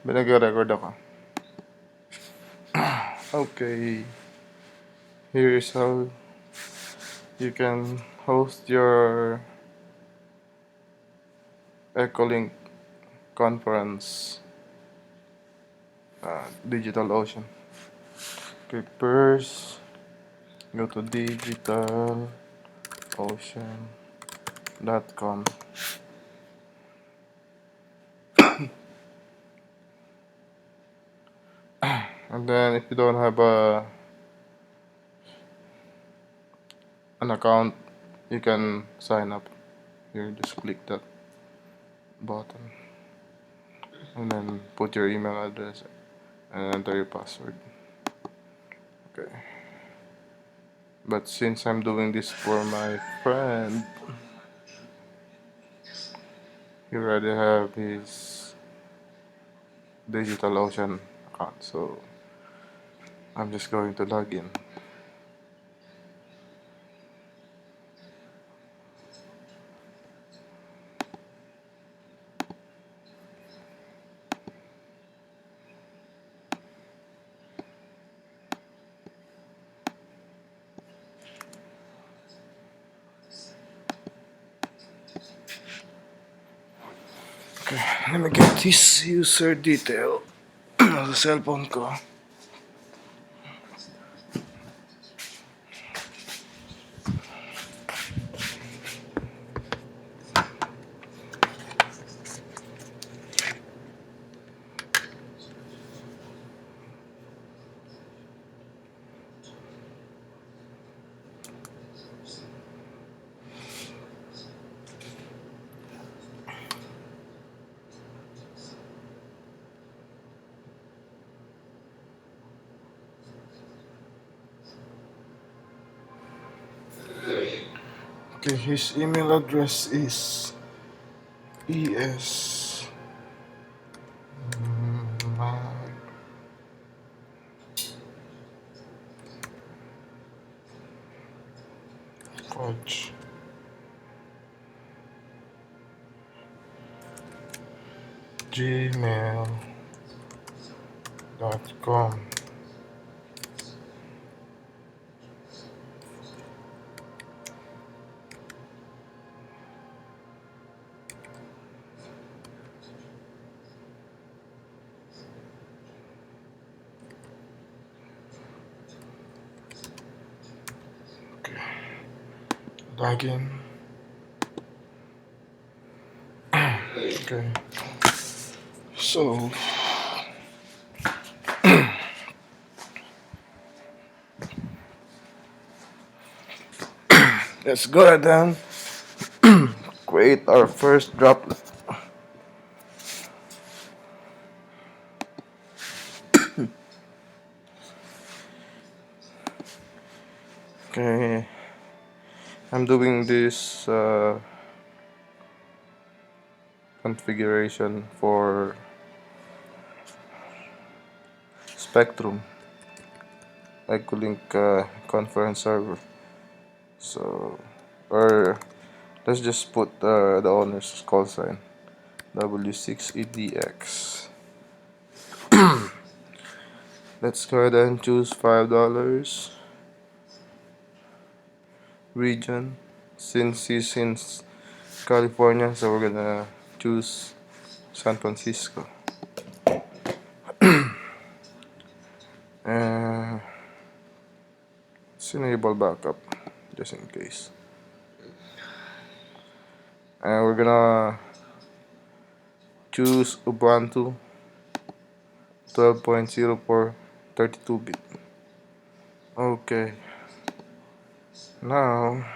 Nag-record ako. Okay, here is how you can host your Echolink conference, DigitalOcean. Okay, first go to DigitalOcean.com. And then if you don't have an account, you can sign up. Here, just click that button and then put your email address and enter your password. Okay, but since I'm doing this for my friend, he already have his DigitalOcean account, so I'm just going to log in. Okay, let me get this user detail sa cellphone ko. Okay, his email address is es coach gmail.com. Login. Okay. So let's go ahead and create our first droplet. Okay, I'm doing this configuration for Spectrum Echolink conference server. So, or let's just put the owner's call sign W6EDX. Let's go ahead and choose $5 region. Since he's in California, so we're gonna choose San Francisco. Let's enable backup just in case. And we're gonna choose Ubuntu 12.04 32-bit. Okay. Now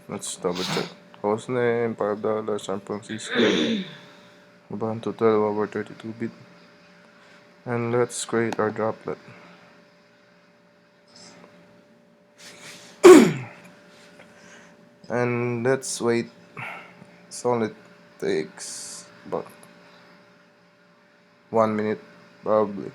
let's double check. Hostname $5 San Francisco. Ubuntu 12/32-bit. And let's create our droplet. And let's wait. It only takes about 1 minute probably.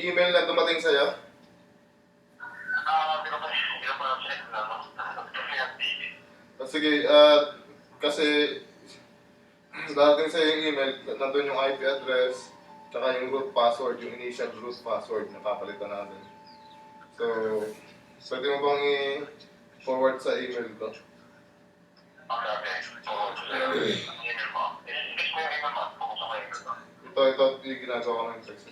email na dumating sa'yo? Sige, kasi darating sa'yo yung email, nandun yung IP address, tsaka yung root password, yung initial root password na papalitan natin. So, pwede mo bang i-forward sa email ko? Ito yung ginagawa ko ng text.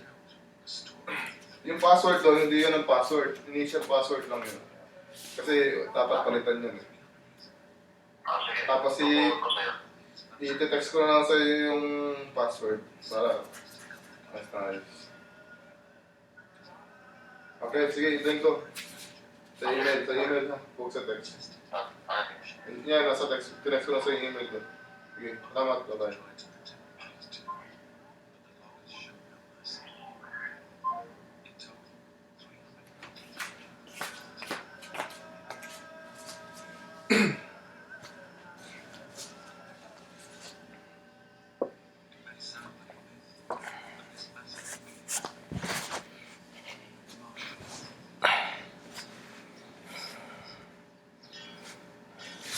Yung password doon, hindi yun ang password. Initial password lang yun. Kasi dapat palitan yun. Tapos i-text ko na lang sa'yo yung password para mas nice. Okay, sige, i-link ko. Sa email ha. Huwag sa text. Yan, nasa text. Tinext ko na sa email ko. Sige, salamat. Bye-bye.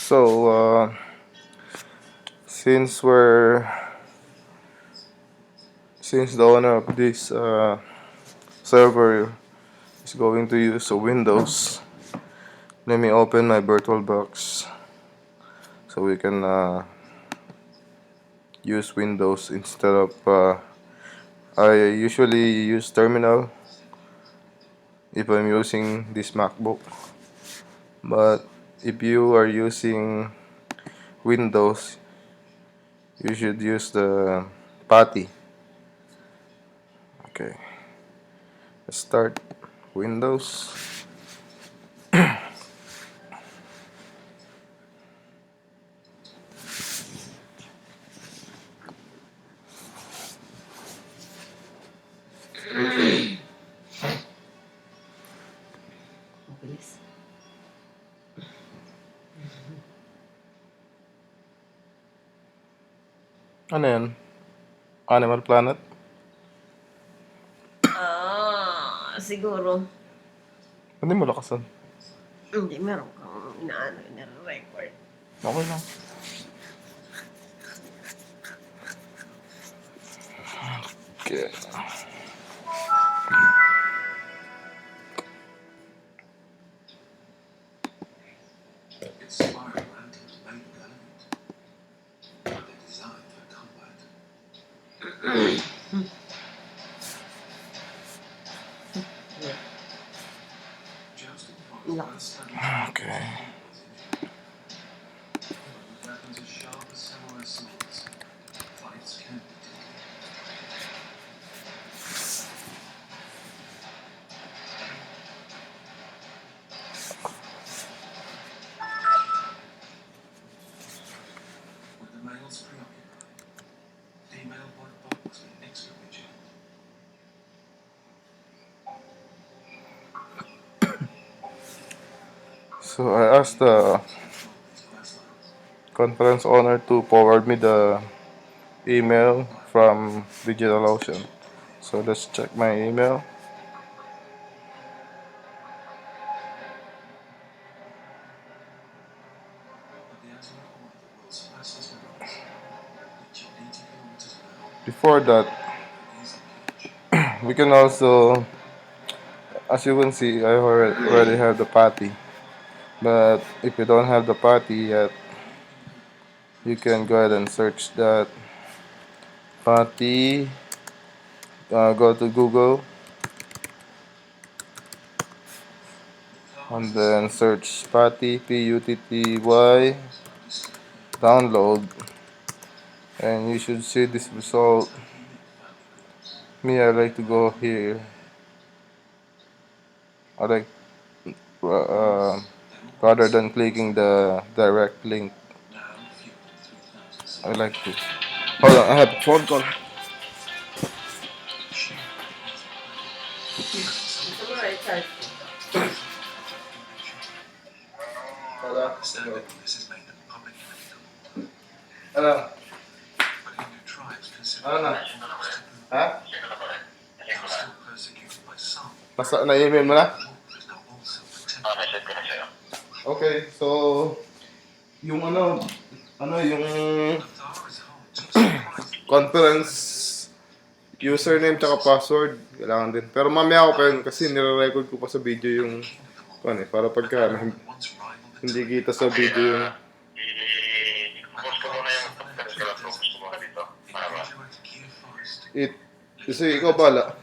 So, since the owner of this server is going to use Windows, let me open my VirtualBox so we can use Windows instead of I usually use terminal if I'm using this MacBook, but if you are using Windows, you should use the putty. Okay, let's start Windows. Ano yan? Animal Planet? Siguro. Hindi mo lakasan. Hindi, meron kang ina-record. Okay lang. Okay. Okay. So I asked the conference owner to forward me the email from DigitalOcean. So let's check my email. Before that, we can also, as you can see, I already have the putty. But if you don't have the putty yet, you can go ahead and search that putty. Go to Google and then search putty, P-U-T-T-Y, download, and you should see this result. Me, I like to go here. I like rather than clicking the direct link, I like to. Hold on, I have a phone call. Ano? Ano na? Ha? Na-email mo na? Message ko na sa'yo. Okay, so yung yung conference username tsaka password kailangan din. Pero mamaya ako pa yun kasi nire-record ko pa sa video yung para pagka hindi kita sa video yung I-post ko muna yung conference ko lang. Focus ko muna dito. Para kasi ikaw bala.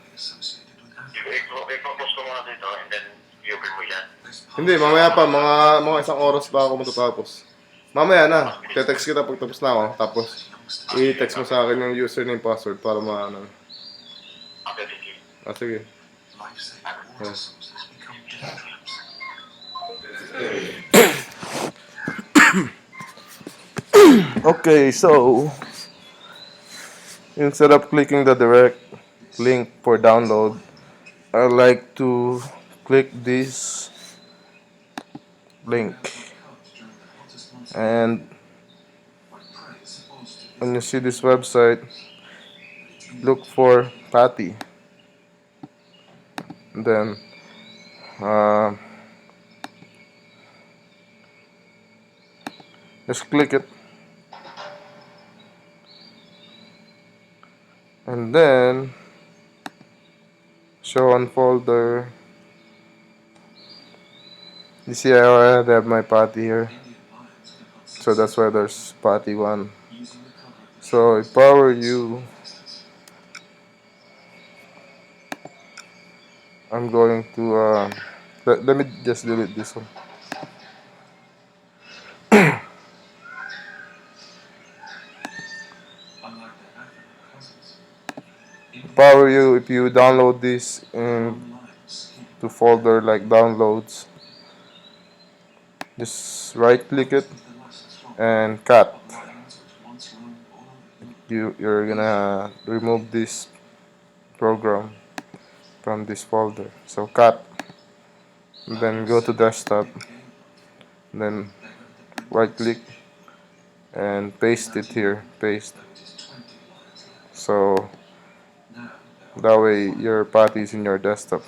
i-focus ko muna dito and then i-open mo yan. Hindi, mamaya pa mga isang oras pa ako matatapos. Mamaya na, te-text kita pag tapos na ako, tapos i-text mo sa akin yung username password para sige. Okay, so instead of clicking the direct link for download, I like to click this link, and when you see this website, look for putty, and then just click it, and then show on folder. You see I already have my putty here, so that's why there's putty 1. So if I were you, I'm going to let me just delete this one. If I were you, if you download this to folder like downloads, just right click it and cut. You're gonna remove this program from this folder. So cut, and then go to desktop, then right click and paste it here. Paste. So that way your putty is in your desktop.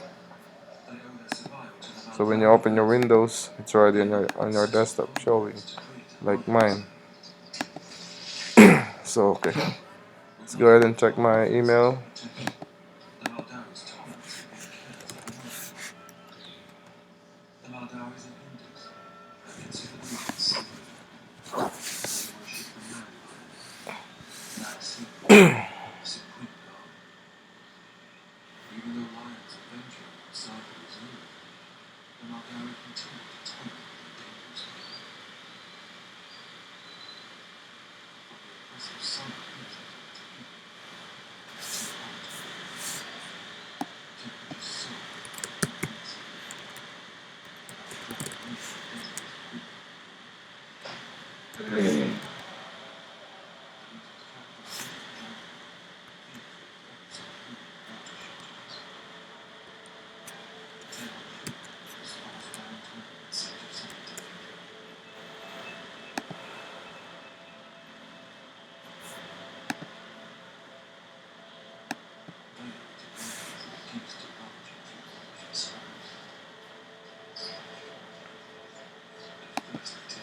So when you open your Windows, it's already on your desktop showing, like mine. So okay, let's go ahead and check my email.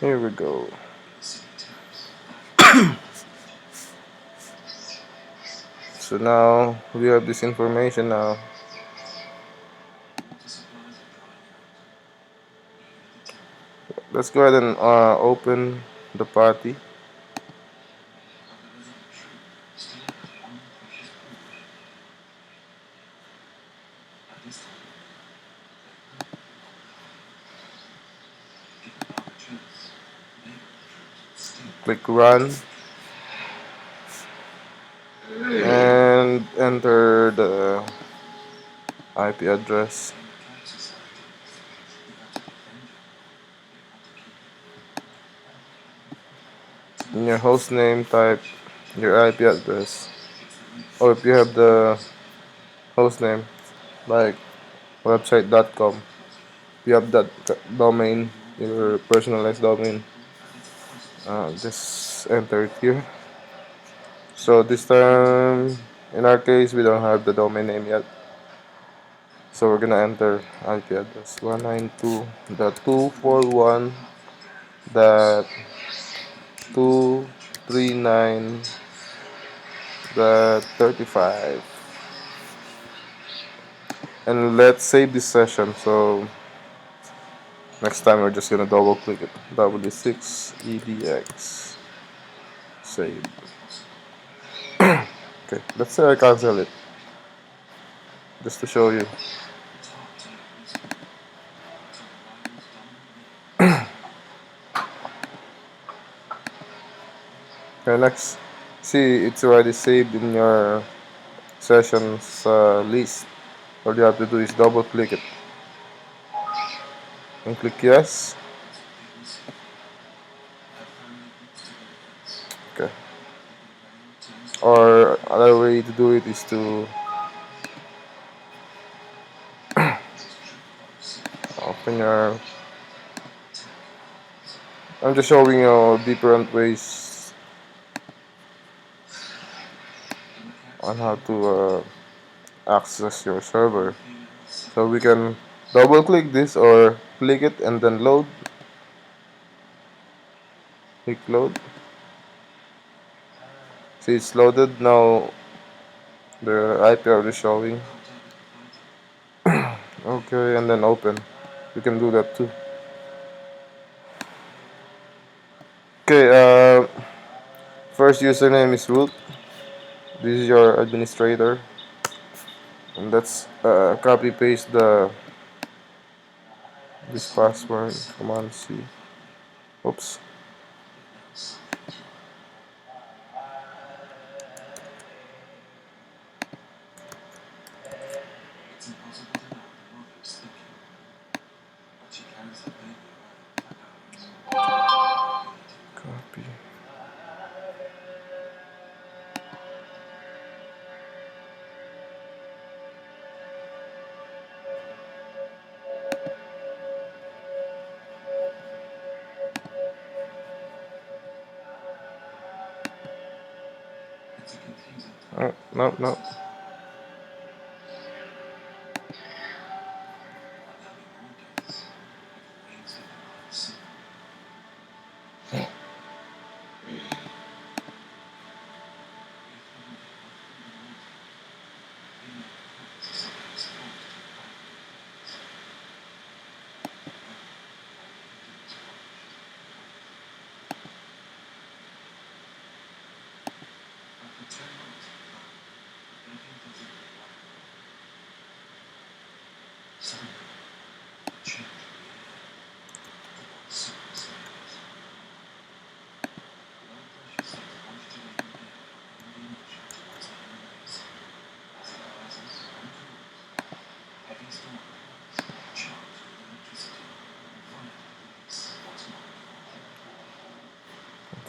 Here we go. So now we have this information now. Let's go ahead and open the putty. Click run and enter the IP address. In your host name, type your IP address, or if you have the host name like website.com, if you have that domain, your personalized domain, just enter it here. So this time, in our case, we don't have the domain name yet. So we're gonna enter IP address 192.239.35, and let's save this session. So next time we're just gonna double click it. W6 EDX save. Okay, let's say I cancel it just to show you. Okay, next, see, it's already saved in your sessions list. All you have to do is double click it and click yes. Okay. Or another way to do it is to open your. I'm just showing you different ways on how to access your server. So we can double click this or click it and then load. Click load. See, it's loaded now. The IP is showing. Okay, and then open. You can do that too. Okay, first username is root. This is your administrator. And let's copy paste this password. Command C. Oops. Copy. Oh, no, no.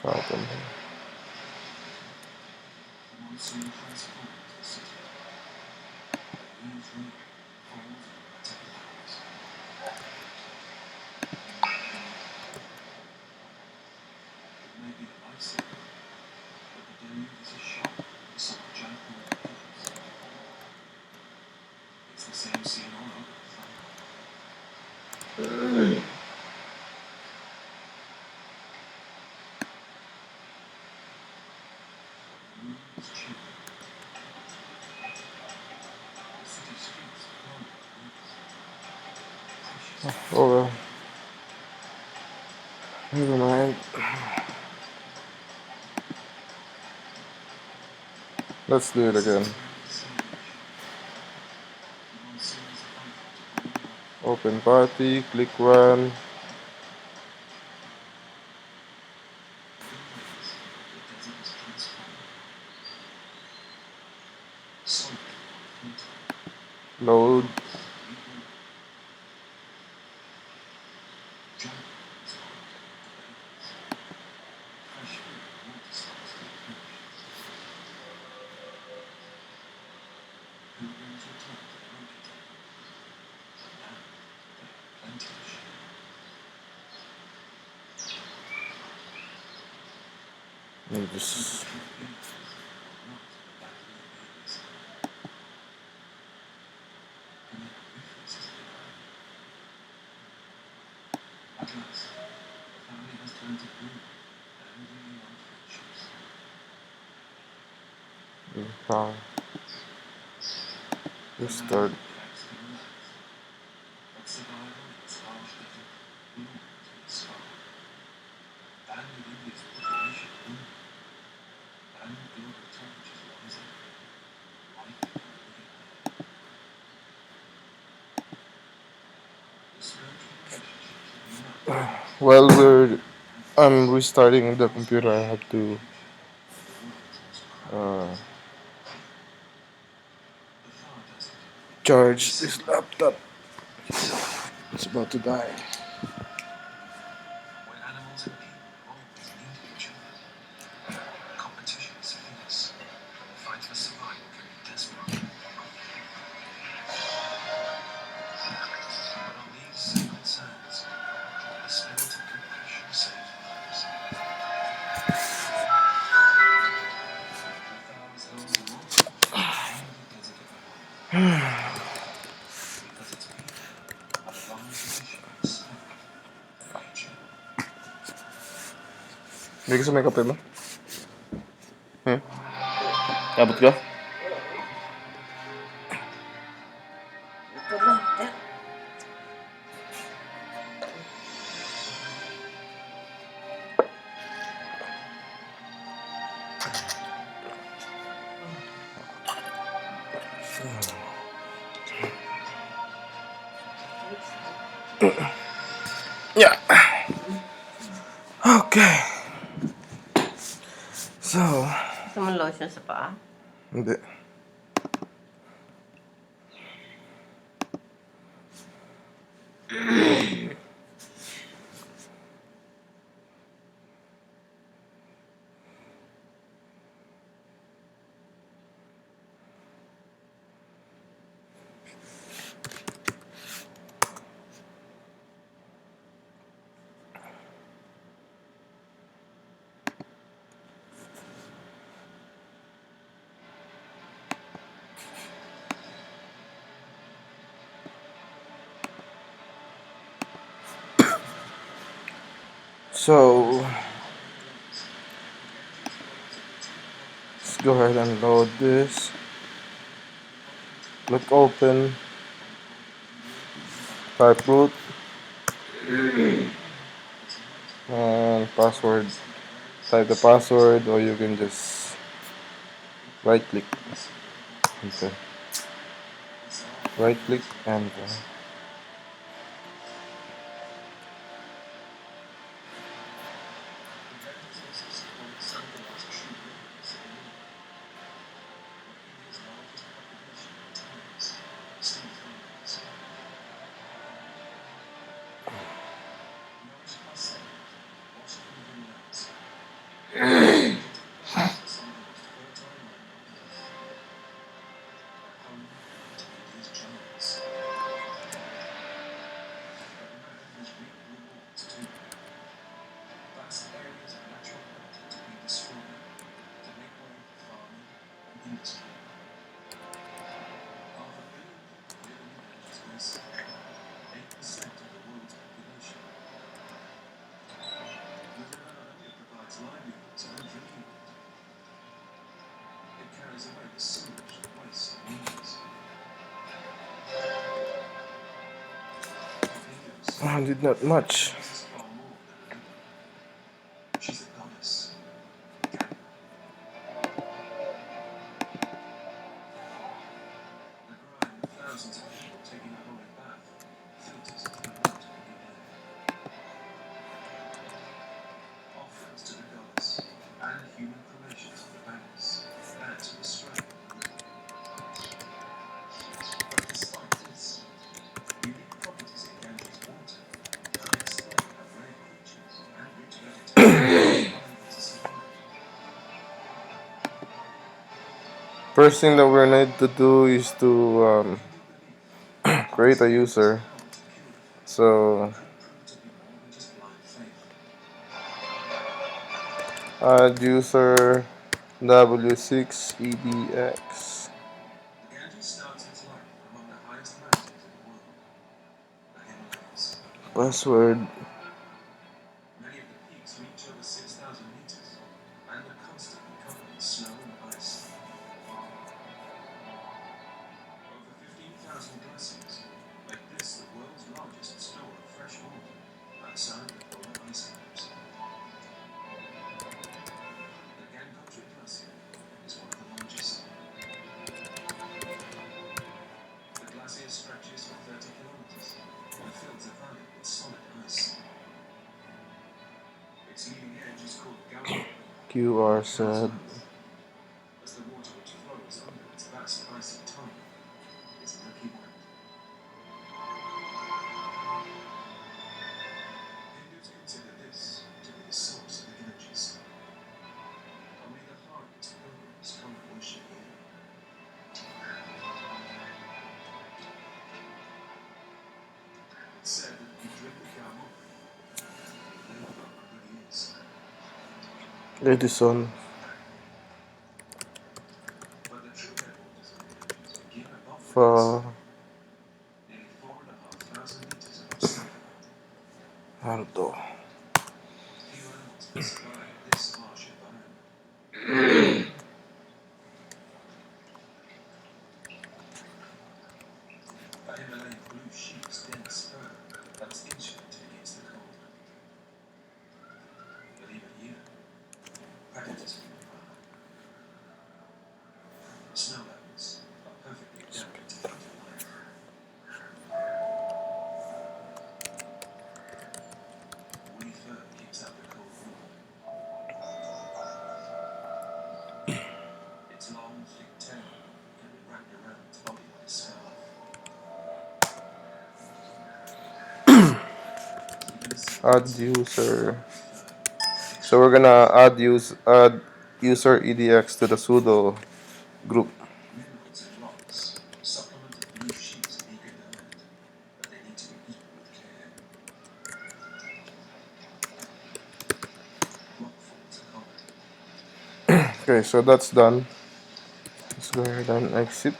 Problem. Oh well. Never mind. Let's do it again. Open party, click run. Load. And just Power. Restart. While I'm restarting the computer, I have to charge this laptop. It's about to die. Hindi ka sa may kape ba? Abot ka? Ito lang. Yeah. Okay. So, Gusto mo lotion sa paa? hindi. So, let's go ahead and load this. Click open. Type root. And password. Type the password, or you can just right click. Okay. Right click and did not much. First thing that we need to do is to create a user. So add user w6edx password QR said As the water which flows under its vast icy tongue is milky white. Hindus consider this to be the source of the Ganges. Only the hardest pilgrims come and worship here. It's said that if you drink the Gamma, you live for 100 years. Edison But the true headwaters of the Ganges begin above the for nearly 4,500 meters above sea level. Aldo. Few animals can survive this harsh environment. A Himalayan blue sheep's dense fur helps insulate against the cold. But even here, predators can be found. Snow leopards are perfectly adapted to winter life. Woolly fur keeps out the cold warm. Its long, thick tail can be wrapped around its body like a scarf. Even a Add silver user. fur So we're gonna add user edx to the sudo group. minerals and rocks supplement a blue sheep's meager diet, but they need to be eaten with care. Rockfalls are common. Okay, so that's done. Let's go ahead and exit.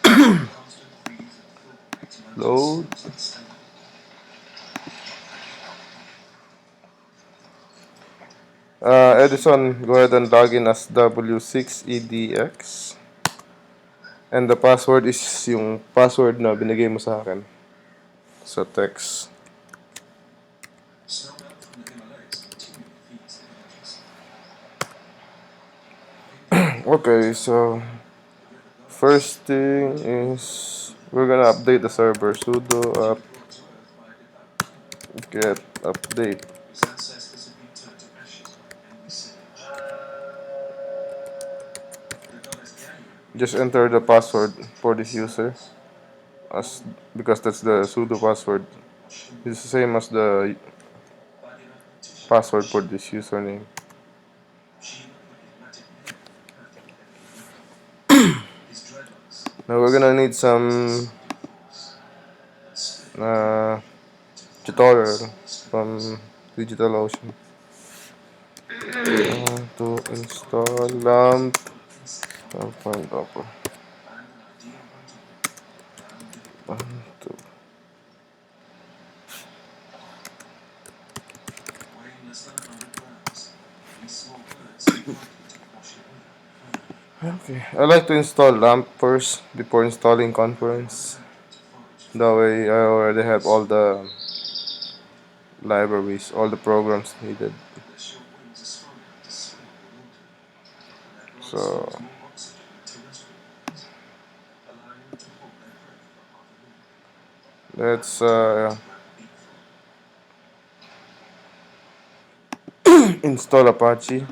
Constant freeze and thaw makes mountain Load. slopes unstable. Edison, go ahead and log in as W6EDX. And the password is yung password na binigay mo sa akin sa text. Snowmelt from the Himalayas continually feeds the Ganges. Okay, so first thing is we're gonna update the server. Sudo Brought to earth by a devout king, apt-get update. whose ancestors have been turned to ashes by an angry sage. The goddess Gaia Just enter the password for this user, as because that's the sudo password. It's the same as the by the mathematician password for this username. Shiva put his magic name after the heavenly ring. His dreadlocks Now we're gonna need some tutorial from DigitalOcean to install LAMP 1.0. Ubuntu. Okay, I like to install LAMP first before installing Conference. That way I already have all the libraries, all the programs needed. So let's install Apache.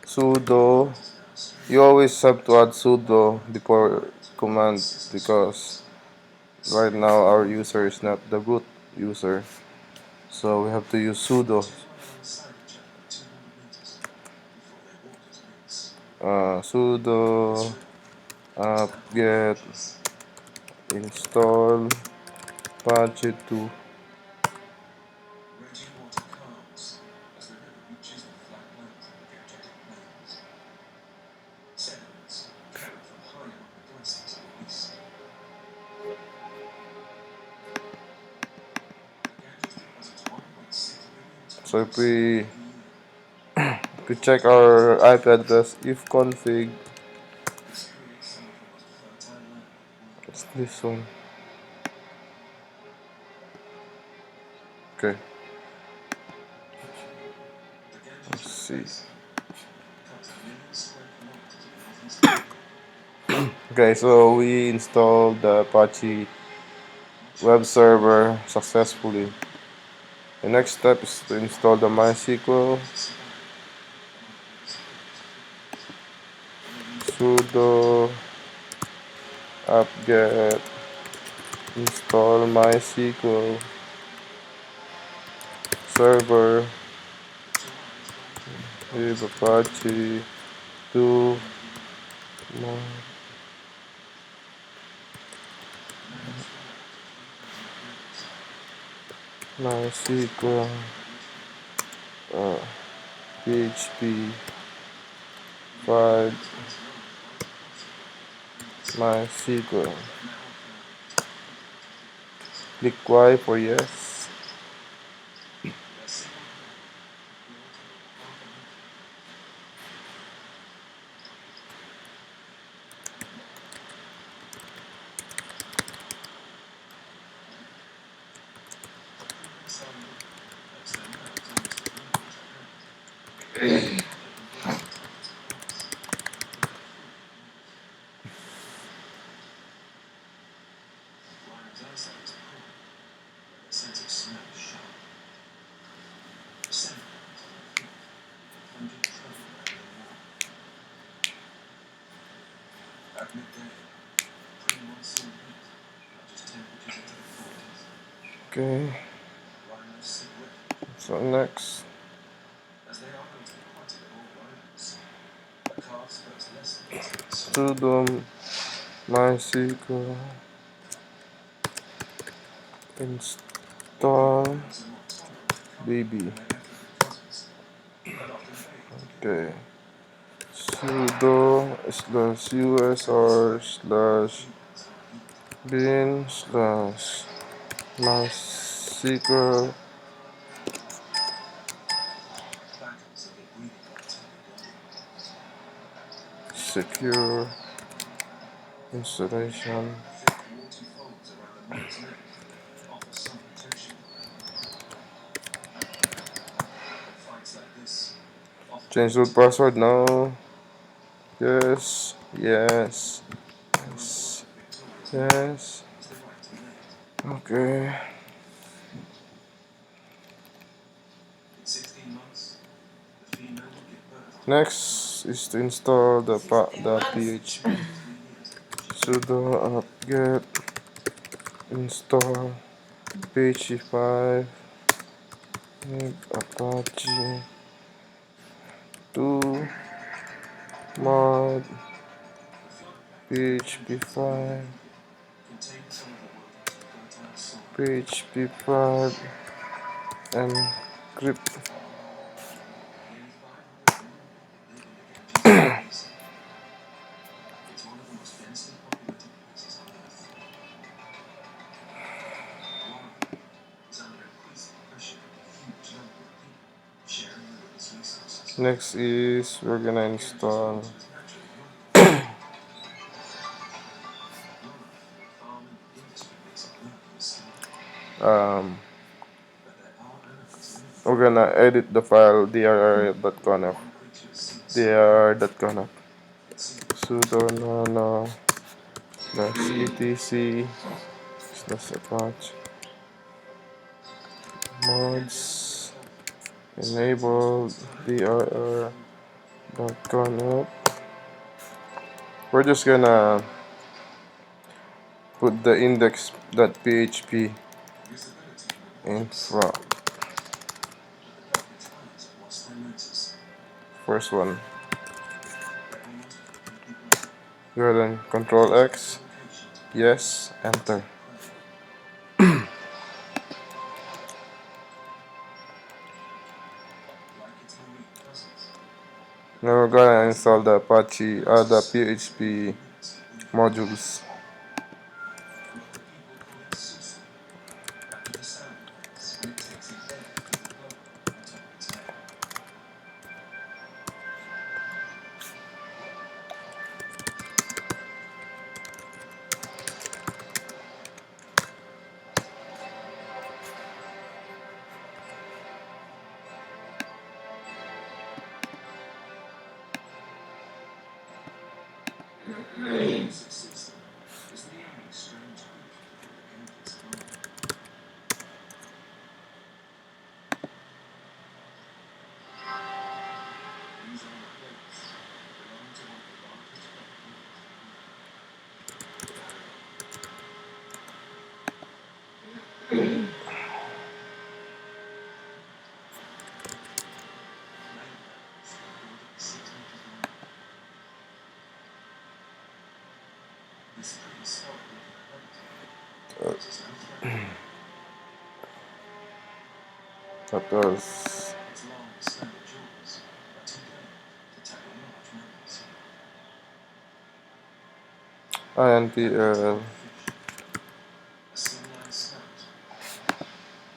Sudo. You always have to add sudo before command because right now our user is not the root user, so we have to use sudo. Sudo apt-get install Apache 2. So if we check our IP address, if config, it's this one. Okay. Let's see. Okay, so we installed the Apache web server successfully. The next step is to install the MySQL. Sudo apt-get install MySQL server with Apache 2 MySQL PHP 5 MySQL. Click Y for yes. At midday, pre-monsoon heat, just temperatures into the 40s. Okay, Rhinos sit wet so next as they are mostly aquatic all rhinos. A calf's first lessons in the swim. sudo MySQL install Rhinos are not tolerant of cold baby. and their athletic cousins, and often fail to get Okay, sudo /usr females are heat. /bin /mysql Battles of their breeding rights are begun. secure installation. Thick warty folds around the mother's neck offer some protection. Fights like this often Change the password now. Yes, yes, yes, yes. is the right to mate. Okay. In 16 months, the female will give birth to Next is to install the 16 months. PHP. 3 years after she Sudo apt-get install PHP 5 with Apache 2 mod PHP 5 contains some of the world's fertile soil. PHP 5 encrypt. Nearly 500 million people live in the Ganges basin. It's one of the most densely populated places on Earth. One is under increasing pressure from a huge number of people sharing the river's resources. Next is we're gonna install Water is naturally abundant. Farming and industry makes it work in the sky, but there are animals living we're gonna edit the file dir.conf one creature is seen dir.conf in single sudo nano /etc /apache mods enable dir.conf. We're just gonna put the index.php visibility in reduced, front. but the Droplet's eyes have lost their lenses. First one. They're almost completely blind. Go ahead and Ctrl X. Location to Yes. Enter. prey. Like its marine cousins, Now we're gonna install the Apache, the PHP minutes between modules. local people call it susu, after the sound it makes when it takes an egg from the clover on top of its head. success is the only strange creature that engages harm. These are the plates that belong to one of the largest volcanoes in the world. Flame barrels recorded 6 meters long. This prehistoric looking plate poses no threat. That was Its long, slender jaws are too delicate to tackle large mammals. INPL. Fish. A slim-line snout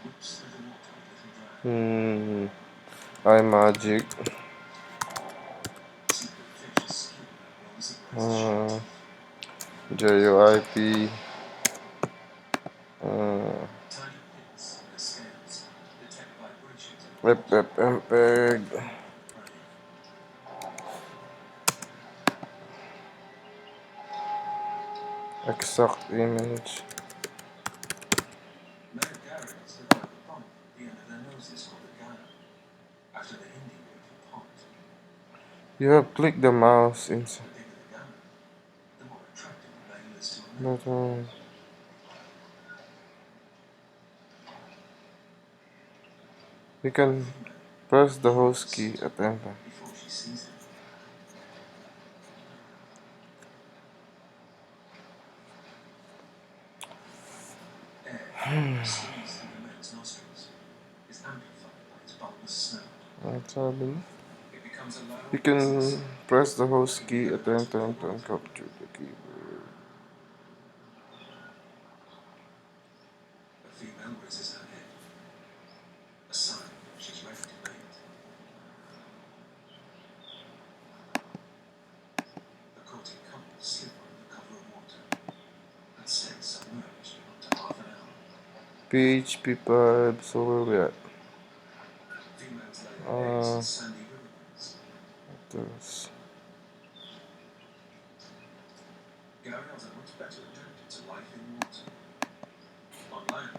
whips through the water with little drag. iMagic. Secret fish's skin rolls across sharp teeth. JUIP. Tiny pits in the scales detect vibrations in the water MPEG. and prey. Exact image. Male gharials develop a bump at the end of their noses called a gara, after the Hindi word for pot. You have clicked the mouse inside. The bigger the gara, the more attractive the male is to a man. But you can press the host key at any time. Before she sees him. Air squeezed through the male's nostrils is amplified by its bulbous snout. That's happening. It becomes a loud You can press the host key at any time to capture the keyboard. A female raises her head, a sign she's ready to mate. The courting couple slip under the cover of water and stay submerged for up to half an hour. PhpPyAdmin, so where we at? Females lay their eggs in sandy riverbeds. There's Gharials are much better adapted to life in water. On land,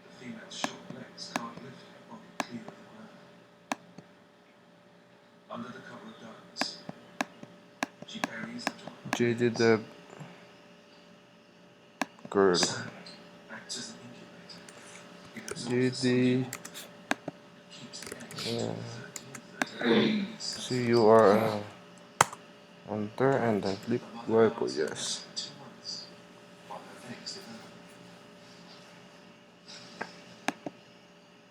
the female's short legs can't lift her body clear of the ground. Under the cover of darkness, she buries the top. JD girl. Sand acts as an incubator. It absorbs the JD salty water and keeps the eggs yeah. for 13 degrees So Celsius. you are enter and then click The mother wipe guards her yes. nest for 2 months while her eggs develop.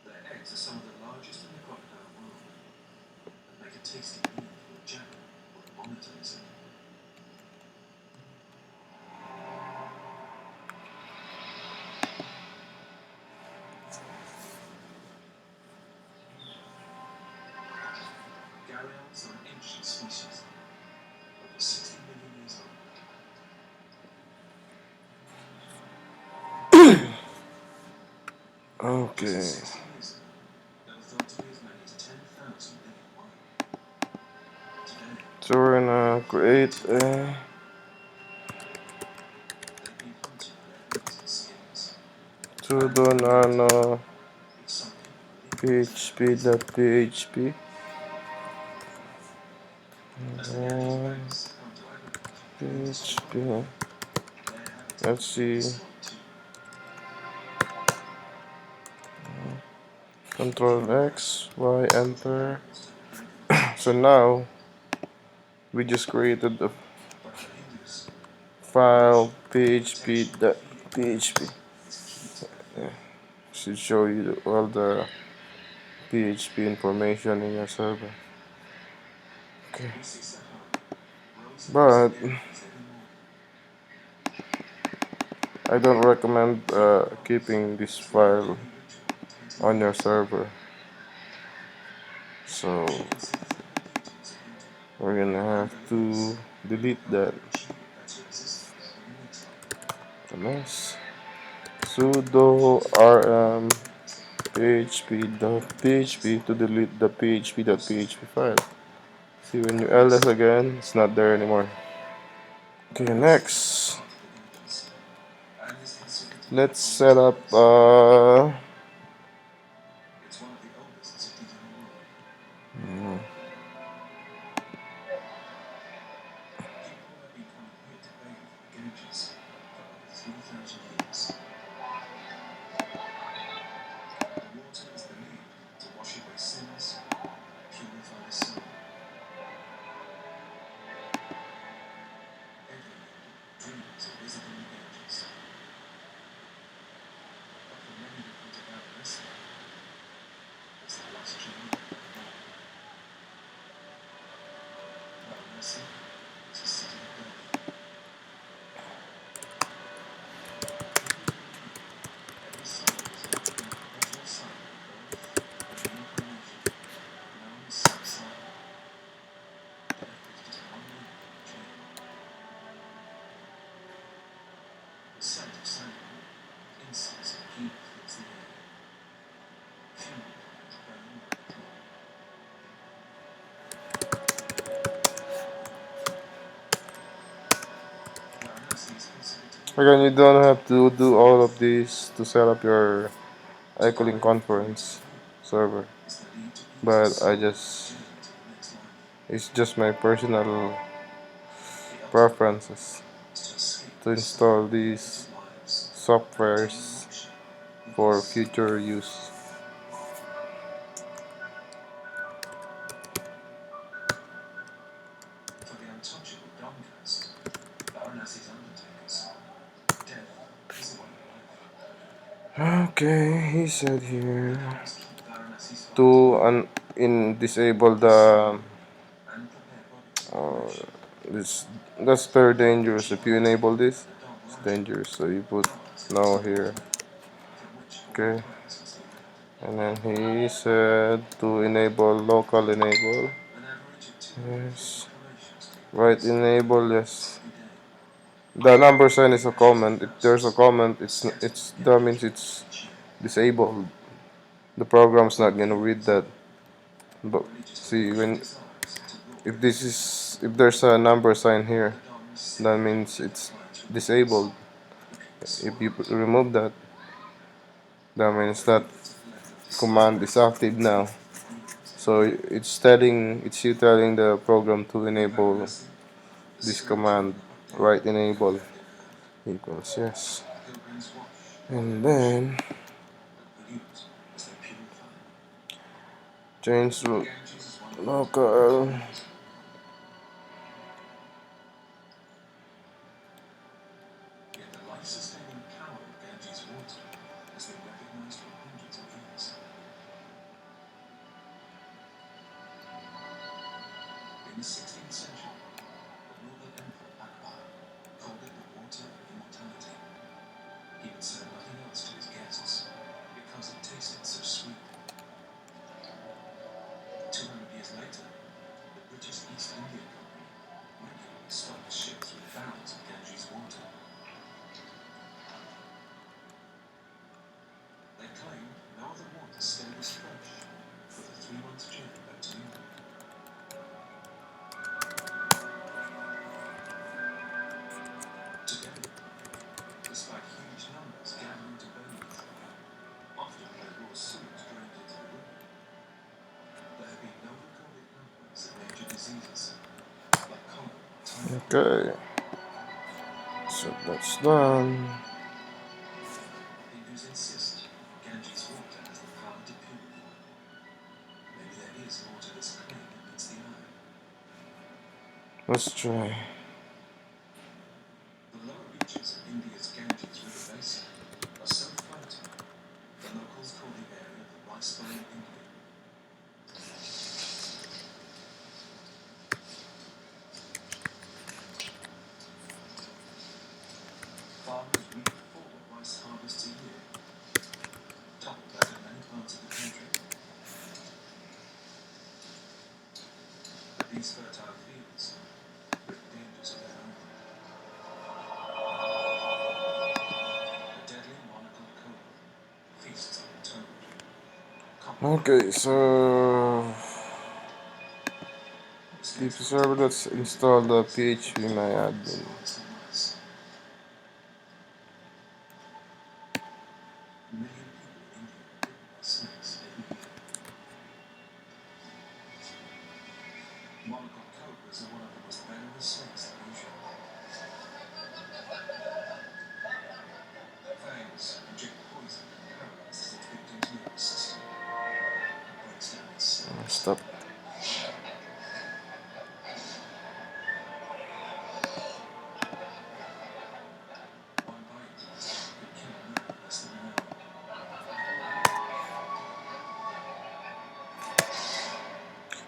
Their eggs are some of the largest in the crocodile world and make a tasty meal for a jackal or a monitor lizard. Gharials are an ancient species, over 60 million years old. Okay. Just 60 years ago, there were thought to be as many as 10,000 living wild. Today, So we're gonna create a they've been hunting their eggs and skins, sudo nano which some people believe is phpmyadmin. as the gadgets banks succumb to agriculture and industry, PHP. their habitat Let's see. is swamped too. Control X, Y, enter. Gharials took a drink of exhaustion, So now we just created a but for Hindus, file protection of the php. is key to their faith. Should show you all the PHP information in your server. Okay. Vsftpd rolls But out its every morning. I don't recommend keeping this file on your server. So She considers it her duty as a Hindu we're gonna have to delete that. help achieve better existence in the next life. The mess. Sudo rm php.php to delete the php.php file. See, when you ls again, it's not there anymore. Okay, next and is considered to let's be set up it's one of the oldest cities in the world. People have been coming here to bathe in the Ganges for over 3,000 years. The water is believed to wash away sins and purify the soul. Everyone dreams of visiting the Ganges, but for many who come to Varanasi, it's the last journey of their life. Varanasi is a city of death. Every soul is locked in a perpetual cycle of birth and reincarnation, known as samsara. Death is just one link in the chain. The scent of sandalwood, incense and ghee fills the air. Funeral pyres burn like a clock. Varanasi is considered to be Again, you don't have to do all of these to set up your Echolink conference server, is the lead to peace, but I soul, just journey to the next life. it's just my personal The ultimate preferences is to escape to the install suffering of these repeated lives and attain softwares moksha, for bliss. future use. For the untouchable downcast, Varanasi's undertakers, death is a way of life. Okay, he said The here dharmas keep Varanasi's fires to burning, disable the and prepare bodies for uh, cremation. this. That's very dangerous. If you Chief enable this, the dog it's launcher, dangerous. So you put guards no against the here. portal, from which all Okay, pirates must be rid. and then he said to enable local enable. An average of 250 Yes, cremations take right, place in enable, India yes. every day. The number sign is a The ashes of comment. If there's a thousands comment, are scattered in it's the that Ganges means River it's each year. disabled. The program's not gonna read Heroes that. But or religious see, devotion when desires to if glorify this the dead. is if there's a number sign here, The dharmas that sing means till the it's flames disabled. rise. The people If you swallow it. remove that, that means The that rivers of lead of command despair is active now. flow for years and So years. it's you telling the program to In enable Varanasi, the this spiritual command, and mundane right have enable left in earth. equals yes. Pilgrims wash and And worship then and pollute as they purify. change The to Ganges is one of the most polluted local. rivers in the world. Yet the life-sustaining power of Ganges water has been recognized for hundreds of years. In the 16th century, the Mughal Emperor Akbar called it the water of immortality. He would serve nothing else to his guests because it tasted so sweet. 200 years later, the British East India Company regularly stocked ships with barrels of Ganges water. They claimed no other water stayed as fresh for the 3 months journey back to England. Today, despite huge numbers gathering to bathe, often by raw sewage drained into the river, there have been no recorded outbreaks of major diseases like cholera or typhoid. Okay, so that's done. Hindus insist Ganges water has the power to purify. Maybe there is more to this claim than meets the eye. Let's try. The lower reaches of India's Ganges River basin are so fertile, the locals call the area the rice bowl of India. Farmers reap 4 rice harvests a year, double that in many parts of the country. But these fertile fields bring dangers of their own. The deadly monocled cobra feasts on the toad. Okay, so The keep snakes the will take server. you Let's through the install the wilderness and PhpMyAdmin. harvest desktop.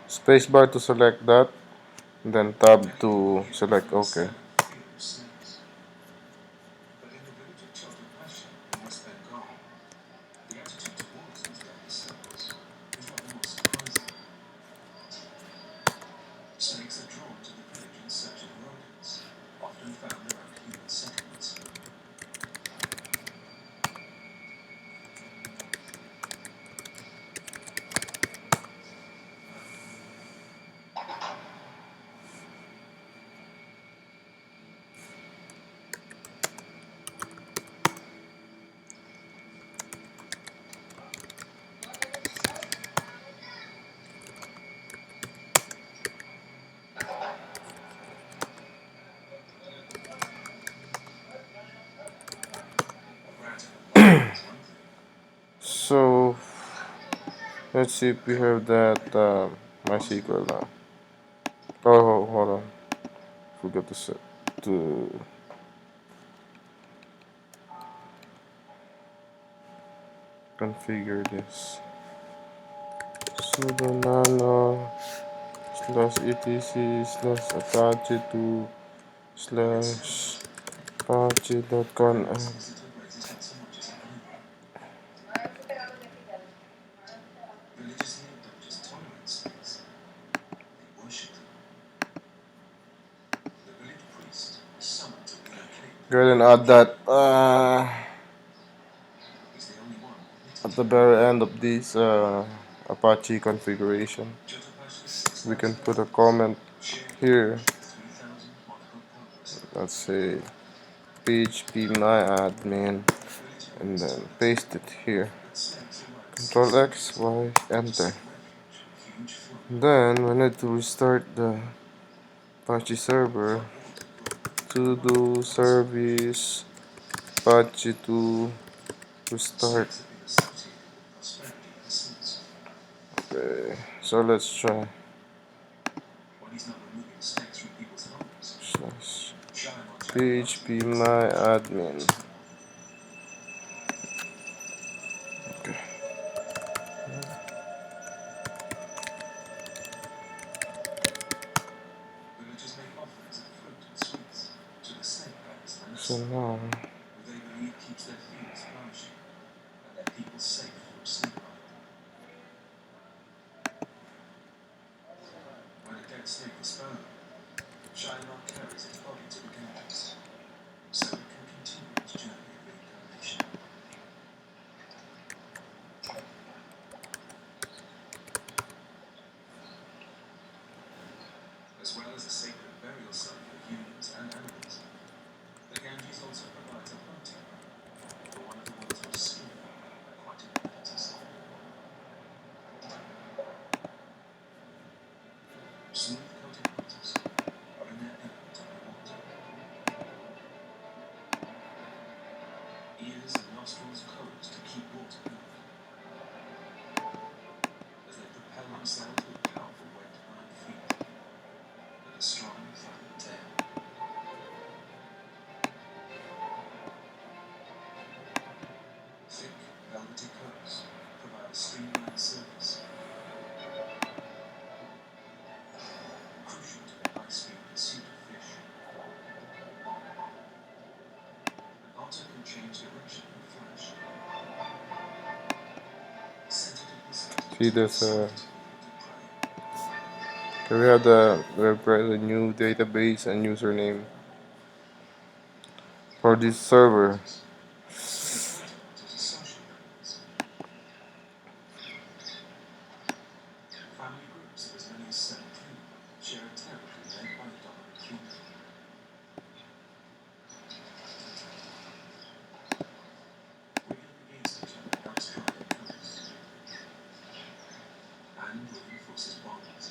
Spacebar to select that, then tab to select OK. But in the village of Apache in West Bengal, the attitude towards these deadly servers is rather more surprising. Snakes are drawn to the village in search of rodents, often found around human settlements. So let's see if we have that MySQL now. Oh, hold on. Forgot to set to configure this. Sudo nano /etc/apache 2 /apache.conf. Villagers here don't just tolerate snakes, they worship them. The village priest is summoned to relocate. Go ahead and add that He's the only one at the very end of this Apache configuration. We can put a comment here. Let's say PhpMyAdmin, and then paste it here. Ctrl X, Y, enter. Then we need to restart the Apache server. Sudo service Apache 2 restart. Okay, so let's try. PhpMyAdmin. Okay. So now they believe keeps their fields flourishing and their people safe from snakebite. When a dead snake is found, Shinar carries its body to the Ganges, so it can continue its journey of reincarnation. As well as a sacred burial site for humans and animals, the Ganges also provides a hunting ground for one of the world's most skillful aquatic predators. Smooth-coated hunters are in their element underwater. Ears and nostrils closed to keep water out, as they propel themselves with powerful wet-hind feet and a strong, flattened tail. Thick, velvety coats provide a streamlined surface, crucial to the high-speed pursuit of fish. An otter can change direction in a flash. see this. Okay, we have the new database and username for this server. Family groups of as many as 17 share a territory led by the dominant female. Wiggling against each other helps drive encounters and reinforces bonds.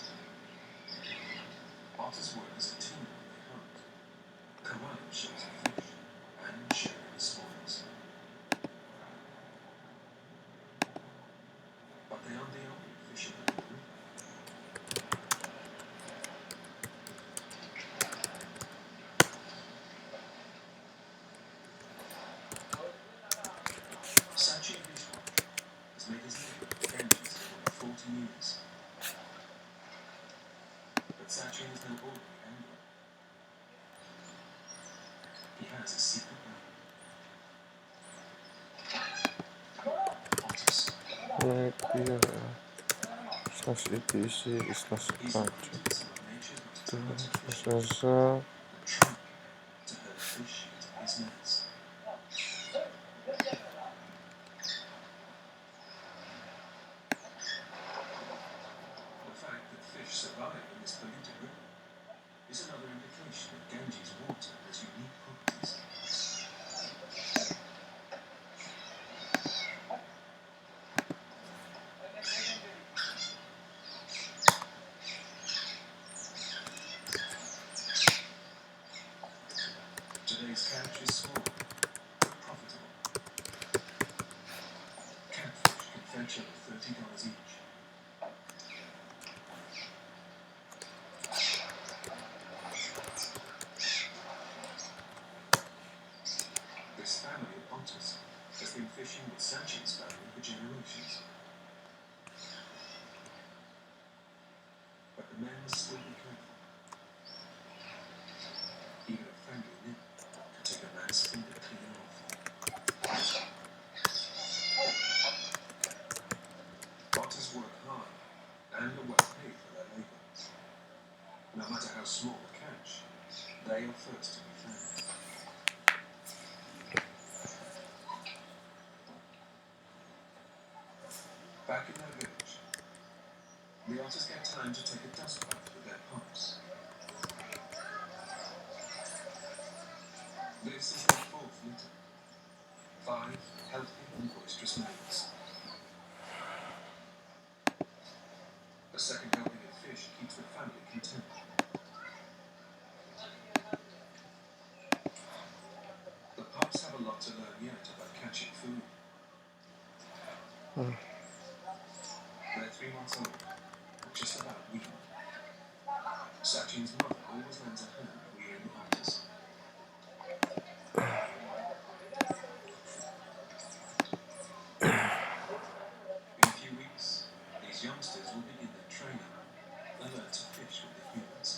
Otters work as a team when they hunt. Kawaii shows a fish and sharing the spoils. But they aren't the only fishermen in the group. has made his living in Ganges for over 40 years. But Sachin is no ordinary angler. He has a secret weapon. Otters. Right here. Slash etc slash He's account. invented some of nature's most primitive fish Slash and trained to herd fish into his nets. The fact that fish survive in this polluted river is another indication that Ganges water has unique properties. Today's catch is small, but profitable. Catfish can fetch over $30 each. This family of otters has been fishing with Sachin's family for generations. But the men must still be careful. Even a friendly nip can take a man's finger clean off. Otters work hard and are well paid for their labor. No matter how small the catch, they are first to be thanked. Back in their village, the otters get time to take a dust bath with their pups. This is their fourth litter. 5 healthy and boisterous males. A second helping of fish keeps the family content. The pups have a lot to learn yet about catching food. They're 3 months old, just about weaned. Sachin's mother always lends a hand rearing otters. In a few weeks, these youngsters will begin their training and learn to fish with the humans.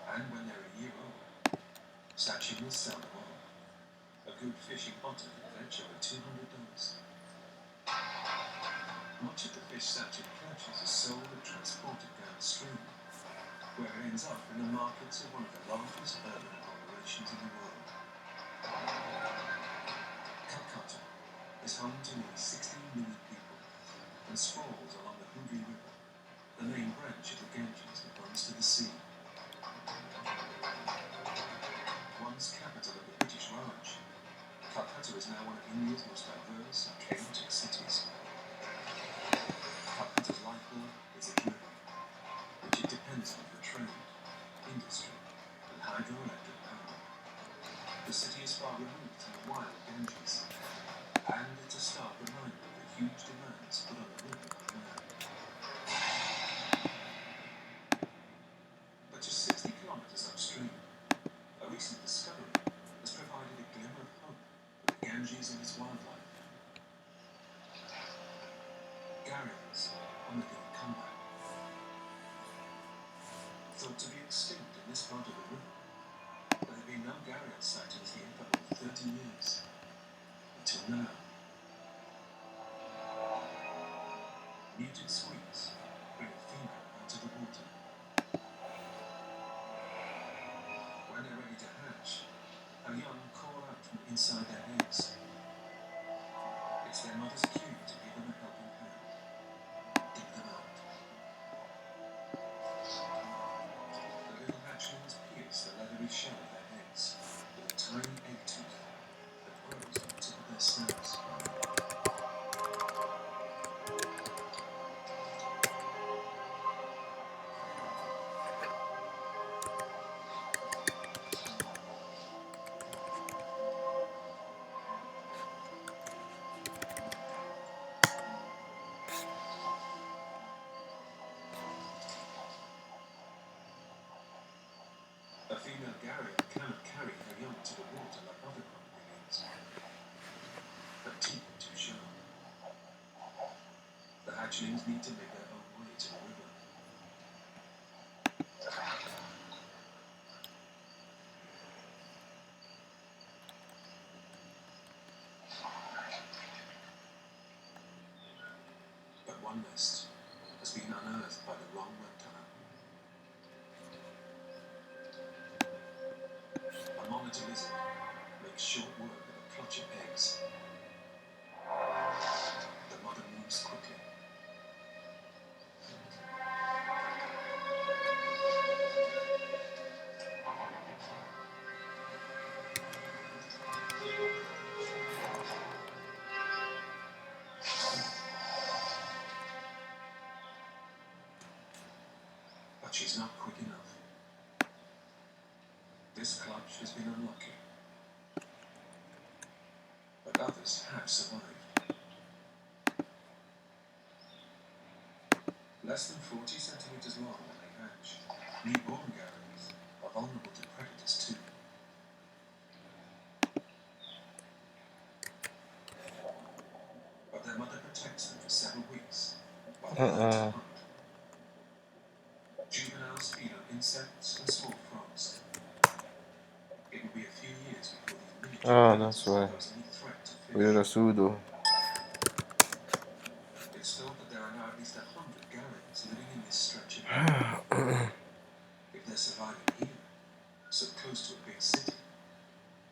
And when they're a year old, Sachin will sell them on. A good fishing otter can fetch over $200. Much of the fish Sachin catches is sold and transported downstream, where it ends up in the markets of one of the largest urban agglomerations in the world. Calcutta is home to nearly 16 million people and sprawls along the Hooghly River, the main branch of the Ganges that runs to the sea. Once capital of the British Raj, Calcutta is now one of India's most diverse and chaotic cities. Calcutta's lifeblood is a river, which it depends on for trade, industry, and hydroelectric power. The city is far removed from the wild Ganges, and it's a stark reminder of the huge demands put on the river by man. But just 60 kilometers upstream, a recent discovery has provided a glimmer of hope for the Ganges and its wildlife. Gharials are making a comeback. Thought to be extinct in this part of the river, there have been no gharial sightings here for over 30 years. Until now. Muted squeaks bring a female onto the water. When they're ready to hatch, our young call out from inside their eggs. It's their mother's cue to give them a helping hand. Dig them out. The little hatchlings pierce the leathery shell of their eggs with a tiny egg tooth that grows on the tip of their snouts. A female gharial cannot carry her young to the water like other crocodiles. Her teeth are too sharp. fledglings need to make their own way to the river. But one nest has been unearthed by the wrong reptile. A monitor lizard makes short work of a clutch of eggs. The mother moves quickly. But she's not quick enough. This clutch has been unlucky. But others have survived. Less than 40 centimeters long when they hatch, newborn galleries are vulnerable to predators too. But their mother protects them for several weeks while they learn to hunt. Juveniles feed on insects and small frogs. It will be a few years before these miniature That's predators why. pose any threat to fish. We did a sudo. It's thought that there are now at least 100 galleons living in this stretch of land. If they're surviving here, so close to a big city,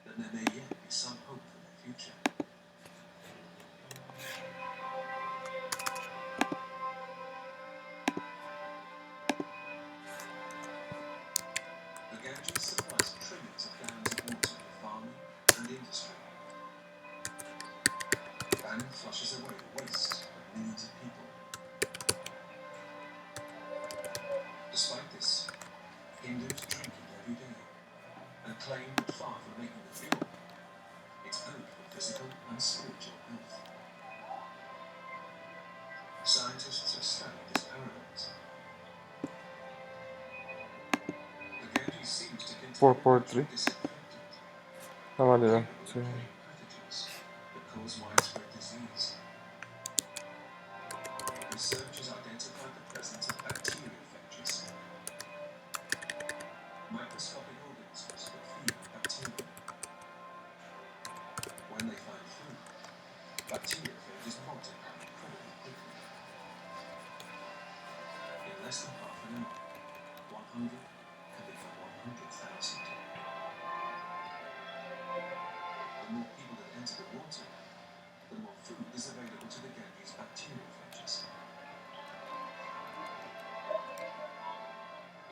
then there may yet be some hope for their future. The Ganges supplies trillions of gallons of water for farming and industry, and flushes away the waste of millions of people. Despite this, Hindus drink it every day and claim that far from making them ill, it's good for physical and spiritual health. Scientists have studied this paradox. The Ganges seems to contain 443. disinfectant, Tama nila. capable of killing pathogens that cause widespread disease. Research has identified the presence of bacteriophage, microscopic organisms that feed on bacteria. When they find food, bacteriophages multiply incredibly quickly. In less than half an hour, 100 can become 100,000. The more people that enter the water, the more food is available to the Ganges bacteriophages.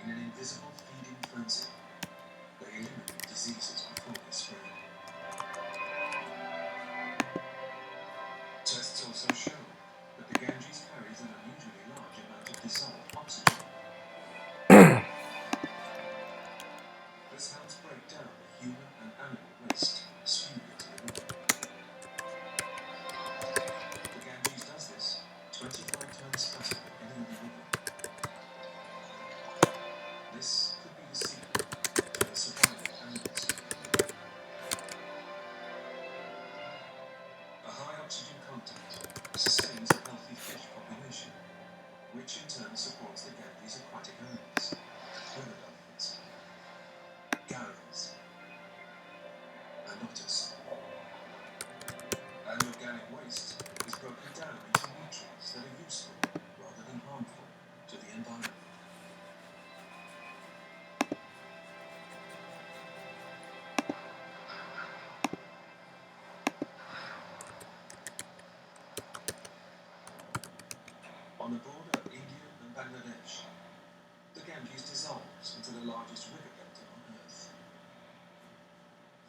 In an invisible feeding frenzy, they eliminate diseases before they spread. Tests also show that the Ganges carries an unusually large amount of dissolved oxygen. This helps break down the human and animal waste spewed into the river. The Ganges does this 25 times faster than any other river. This could be the secret to the survival of animals. A high oxygen content sustains a healthy fish population, which in turn supports the Ganges' aquatic animals, river dolphins, garials, and otters. And organic waste is broken down into nutrients that are useful rather than harmful to the environment. On the border of India and Bangladesh, the Ganges dissolves into the largest river delta on Earth.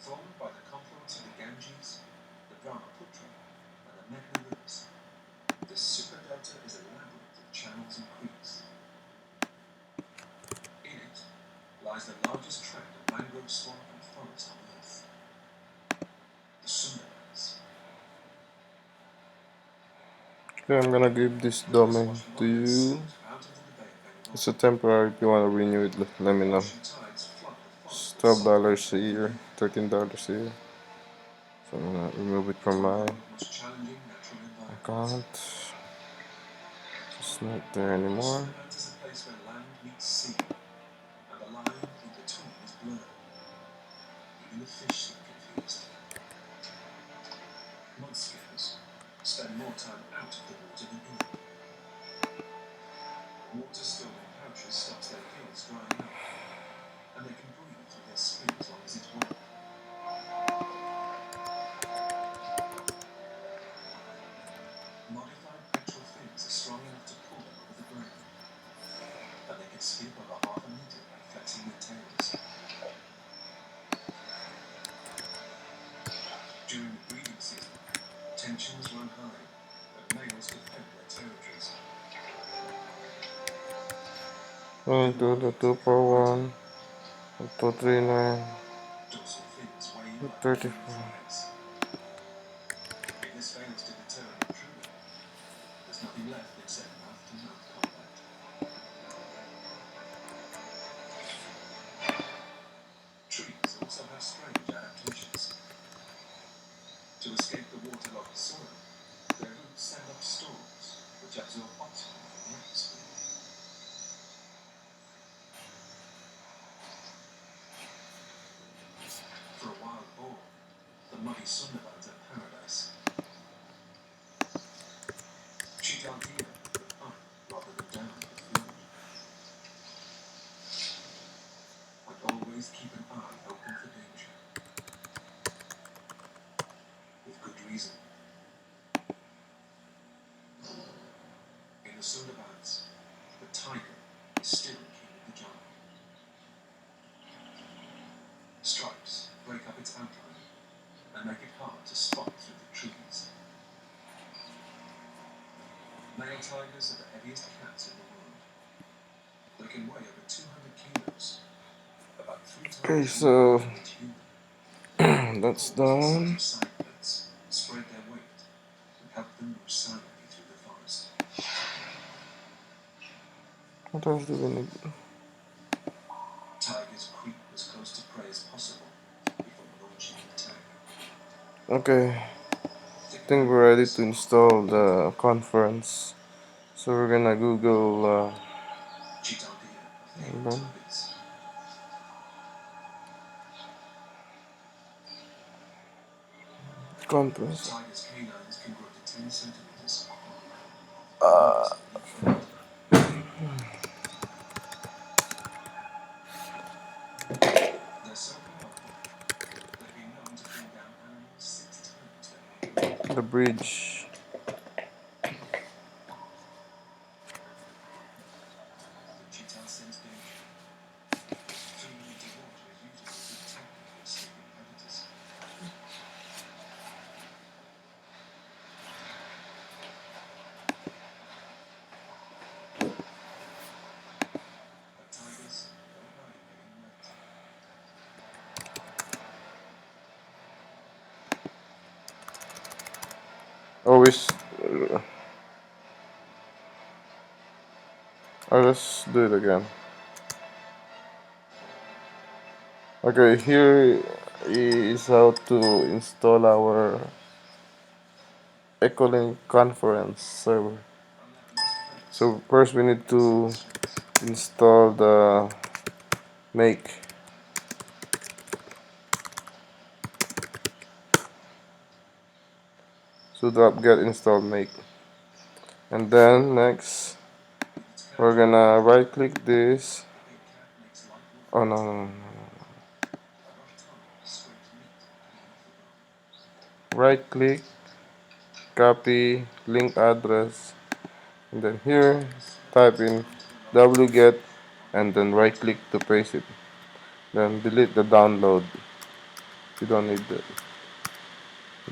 Formed by the confluence of the Ganges, the Brahmaputra, and the Meghna rivers, this super delta is a labyrinth of channels and creeks. In it lies the largest tract of mangrove swamp and forest on Earth, the Sundarbans. Okay, I'm gonna give this domain to you. It's a temporary. If you wanna renew it, let me know. It's $12 a year, $13 a year. So I'm gonna remove it from my account. It's not there anymore. Sunderland is a place where land meets sea, and the line in between is blurred. Even the fish seem confused. Mud skippers spend more time out of the water than in it. Water stored in pouches stops their gills drying up, and they can breathe through their skin as long as it's wet. Modified pectoral fins are strong enough to pull them over the ground, and they can skip over half a meter by flexing their tails. During the breeding season, tensions run high, and males defend their territories. 2.2.2.1, 2.39, Dorsal fins weigh in like 34. flags. If this fails to deter an intruder, there's nothing left except mouth-to-mouth combat. Trees also have strange adaptations. To escape the waterlogged soil, their roots send up storms which absorb oxygen from the atmosphere. For a wild boar, the muddy Sundarbans are paradise. Cheetah deer look up rather than down at the flood. But always keep an eye open for danger. With good reason. In the Sundarbans, the tiger is still king of the jungle. Stripes break up its outline and make it hard to spot through the trees. Male tigers are the heaviest cats in the world. They can weigh over 200 kilos, about 3 times Okay, more so than an average human. that's Claws the size done. of side plates spread their weight and help them move silently through the forest. What else do we need? Tigers creep as close to prey as possible before launching an attack. Okay, I think we're ready to install the conference. So we're gonna Google Cheetah deer are favorite hold on, targets. conference. A tiger's canines can grow to 10 centimeters. Uh, They're so powerful, they've been known to bring down animals 6 times their weight. the bridge. The cheetah sense danger. Swimming into water is usually a good tactic for escaping predators. But tigers don't mind getting wet. Always. Let's do it again. Okay, here is how to install our Echolink conference server. Unlike most predators, So first we need to install the make. Sudo apt-get install make. And then next with its we're characteristic gonna tongue, right click this. the big cat makes light work Oh of no, its no, no, prey. no. A rough tongue scrapes meat clean off the bone. Right click, copy link address, and then here type in wget and then right click to paste it. Then delete the download. You don't need that.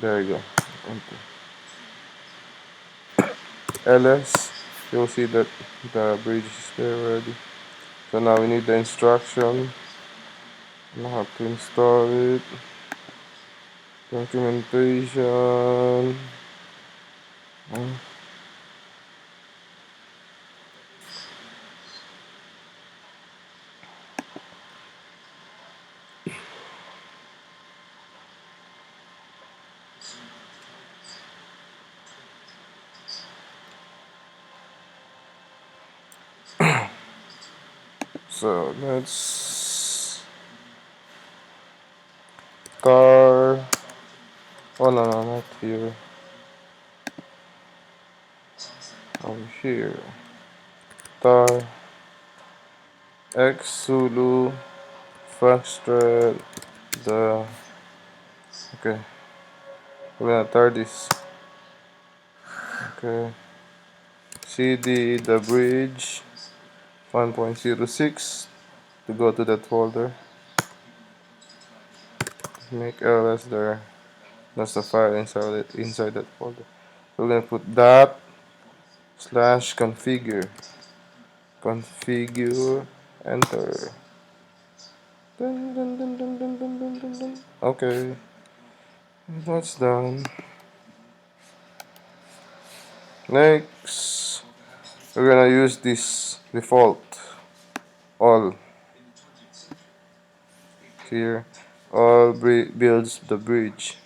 There you go. Enter. ls, you'll see that the bridge is there already. So now we need the instruction on how to install it. Documentation. So let's tar. Oh no, no, not here. Over here. Tar x Zulu Foxtrot the. Okay, we're gonna tar this. Okay, cd the bridge 1.06 to go to that folder. Make ls there. That's the file inside that folder. So we're gonna put that slash configure. Configure. Enter. Dun, dun, dun, dun, dun, dun, dun, dun, dun. Okay, that's done. Next, we're gonna use this default all here. All builds the bridge.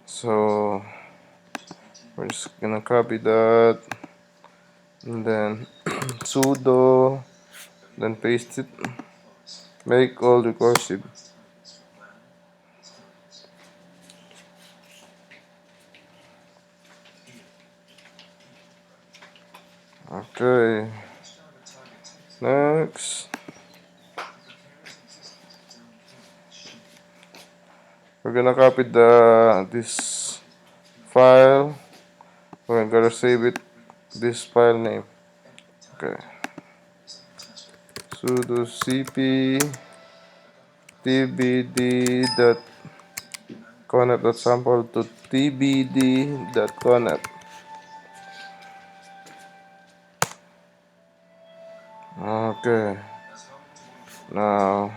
So we're just gonna copy that and then sudo, then paste it. Make all recursive. Okay. Next, we're gonna copy this file. We're gonna save it. This file name. Okay. Sudo cp tbd.conf.sample to tbd.conf. Okay. Now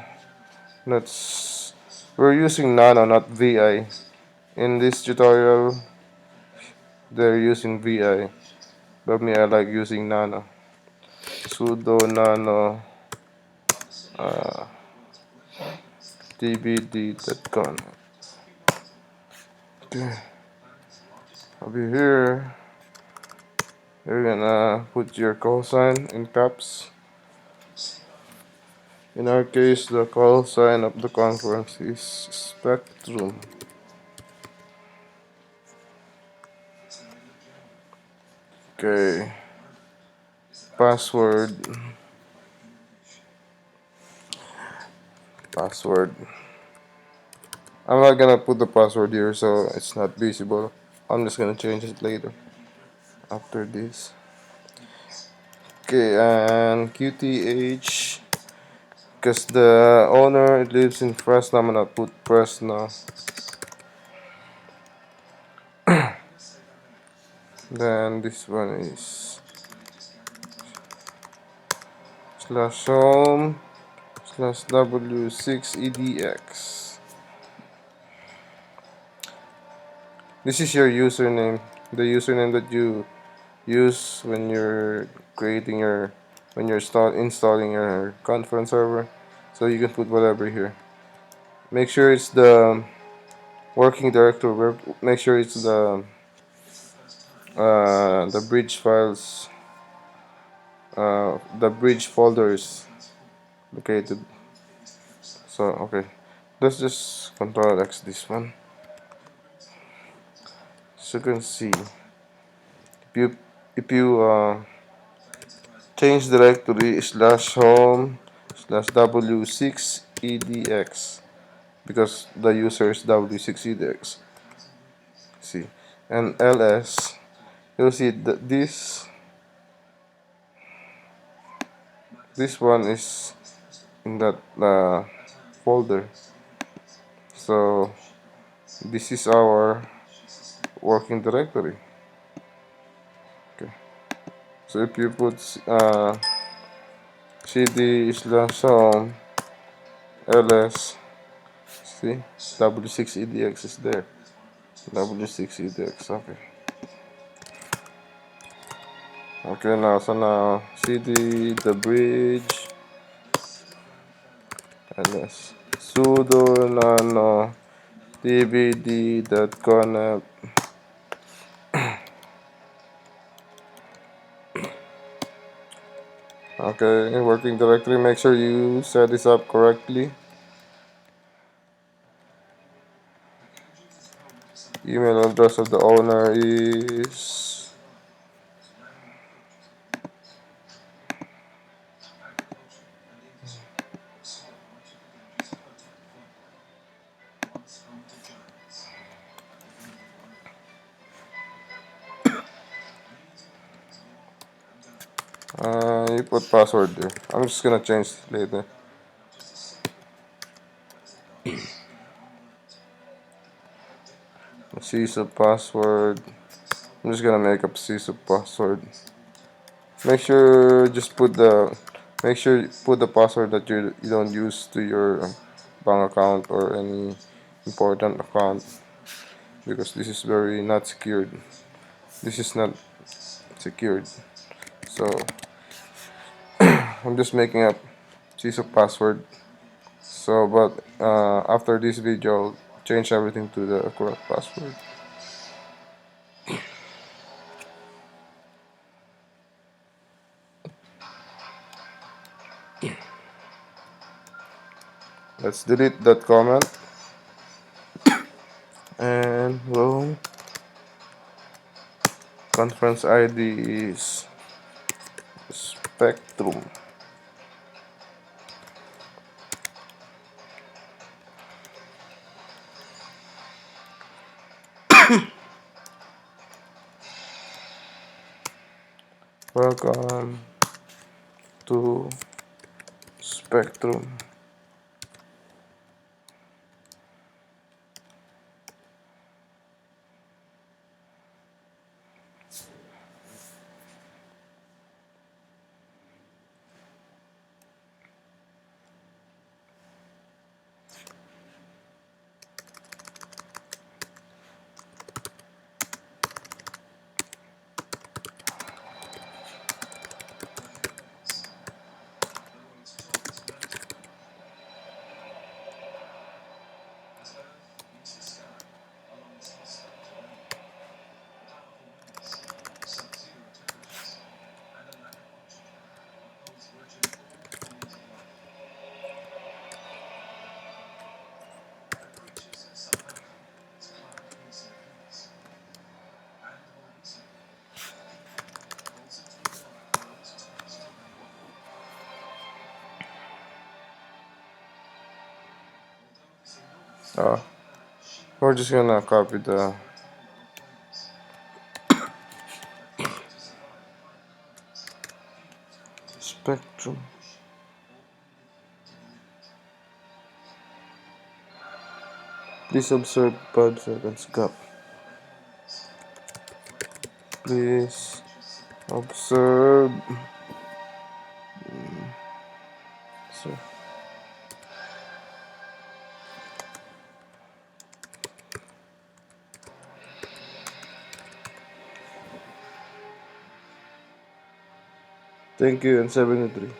we're using nano, not vi. In this tutorial they're using vi, but me, I like using nano. Sudo nano tbd.conf. Okay. Over here you're gonna put your call sign in caps. In our case, the call sign of the conference is Spectrum. Okay. Password. Password. I'm not gonna put the password here so it's not visible. I'm just gonna change it later after this. Okay, and QTH, because the owner lives in Fresno, I'm gonna put Fresno. Then this one is /home /w6edx. This is your username, the username that you use when you're installing your conference server. So you can put whatever here. Make sure it's the working directory. Make sure it's the bridge files, the bridge folders located. So okay, let's just Ctrl X this one. So you can see if you change directory /home /w6edx, because the user is w6edx. See, and ls, you'll see that this one is in that folder. So this is our working directory. Okay, so if you put cd/home ls, see, w6edx is there. w6edx. Okay, now cd the bridge ls sudo nano tbd.conf. Okay, working directory, make sure you set this up correctly. Email address of the owner is you put password there. I'm just gonna change it later. CISO password. I'm just gonna make up CISO password. Make sure you put the password that you don't use to your bank account or any important account, because this is very not secured. This is not secured. So I'm just making up CISO password. So, but after this video, I'll change everything to the correct password. Let's delete that comment and row conference ID is Spectrum. Welcome to Spectrum. We're just gonna copy the Spectrum. Please observe 5 seconds gap. Please observe. So, thank you and 73.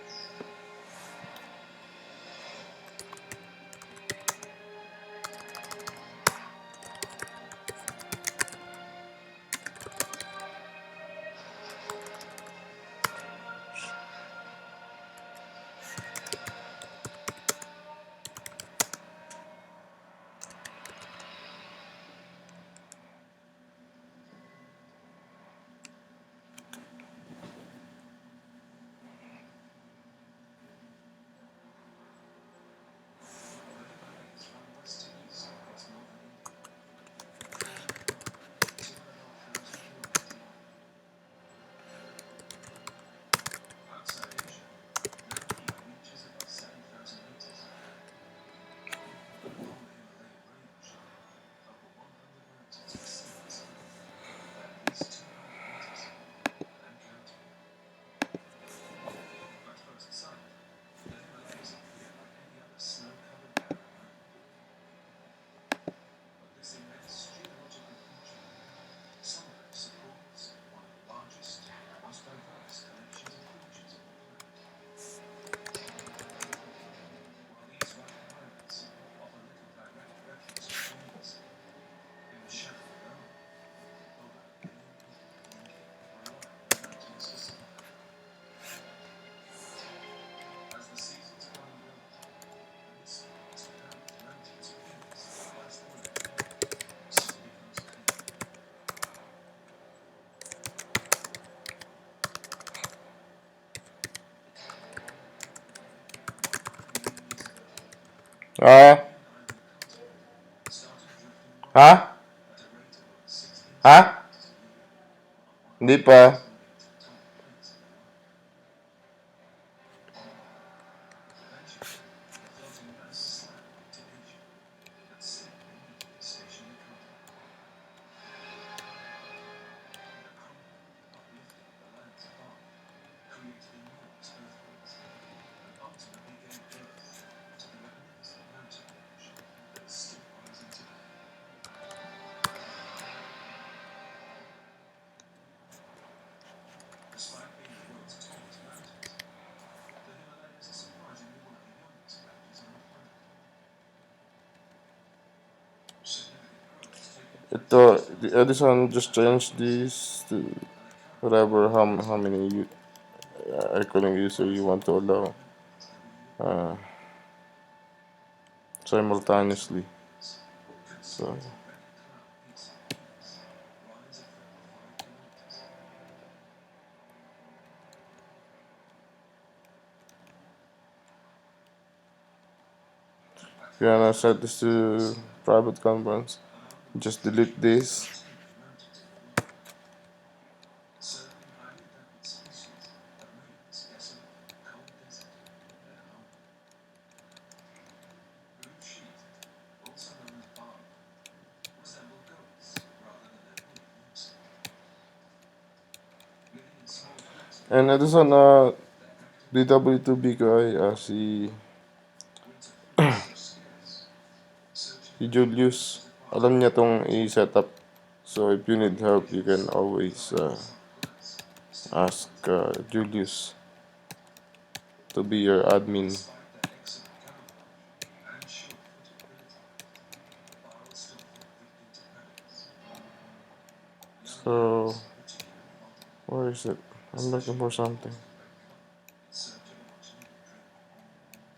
Ah? Ha? Ha? Hindi pa. Despite being the world's tallest mountains, the Himalayas are surprisingly one of the youngest ranges on the planet. Significant growth has taken place The Edison just changed these to whatever, how many Echolink user you want to allow simultaneously. So if you wanna set this to private conference, just delete this. certain highly adapted species have made this desolate, cold desert their home. Blue-sheathed, also known as barb, resemble goats rather than their woolly namesake. Living in small packs of And Edison, their active DW2B ko ay si winter food is so scarce. Searching for Julius. Alam niya tong i-set up. So if you need help, you can always glass, ask Julius to be your admin. despite their excellent camouflage and sure-footed ability, barrels still fall victim to predators. Young So males are particularly vulnerable, where is it? I'm looking for something. in search of a much-needed drink.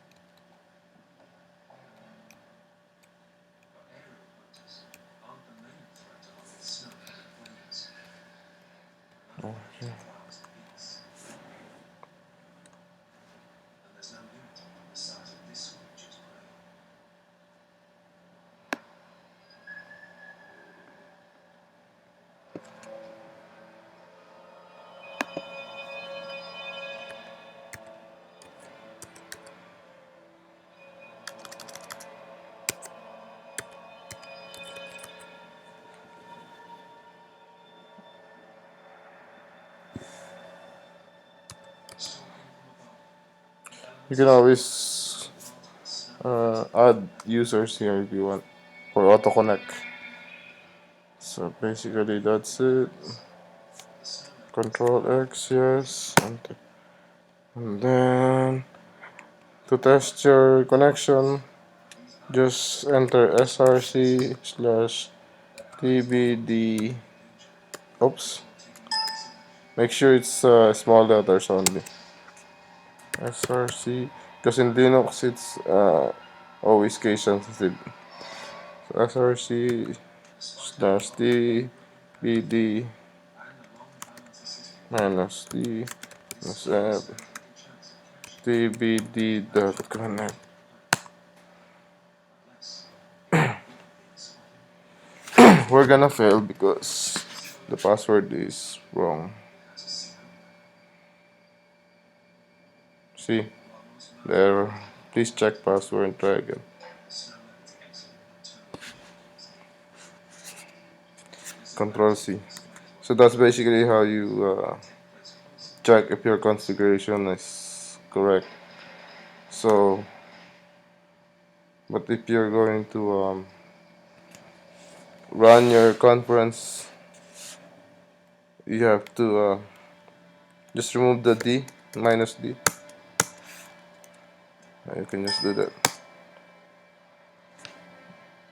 But aerial hunters aren't the main threat along the snow-covered plains. Okay. Flowers at peace. And there's no limit on the size of this creature's prey. Stalking from above, the You elements can of always multiple snow add users here if you want for auto connect. So basically that's it. the snow Control X, yes. And then to test your connection, just enter src slash tbd. Oops. Make sure it's small letters only. src, because in Linux it's always case sensitive. So src slash tbd minus d minus f tbd.conf. We're gonna fail because the password is wrong. See, the error. Please check password and try again. Control C. So that's basically how you check if your configuration is correct. So, but if you're going to run your conference, you have to just remove the D, minus D. You can just do that.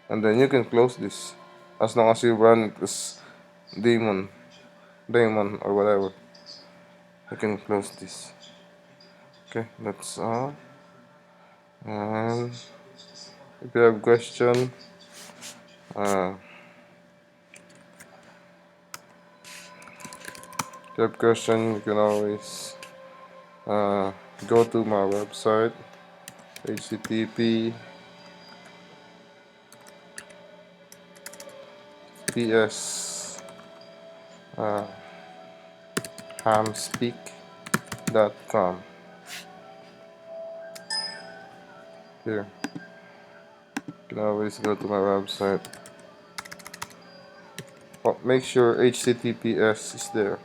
And then you can close this. As long as you run it as daemon or whatever. You can close this. Okay, that's all. And if you have question, uh, you can always go to my website, http https hamspeak.com. Here, you can always go to my website. Oh, make sure https is there.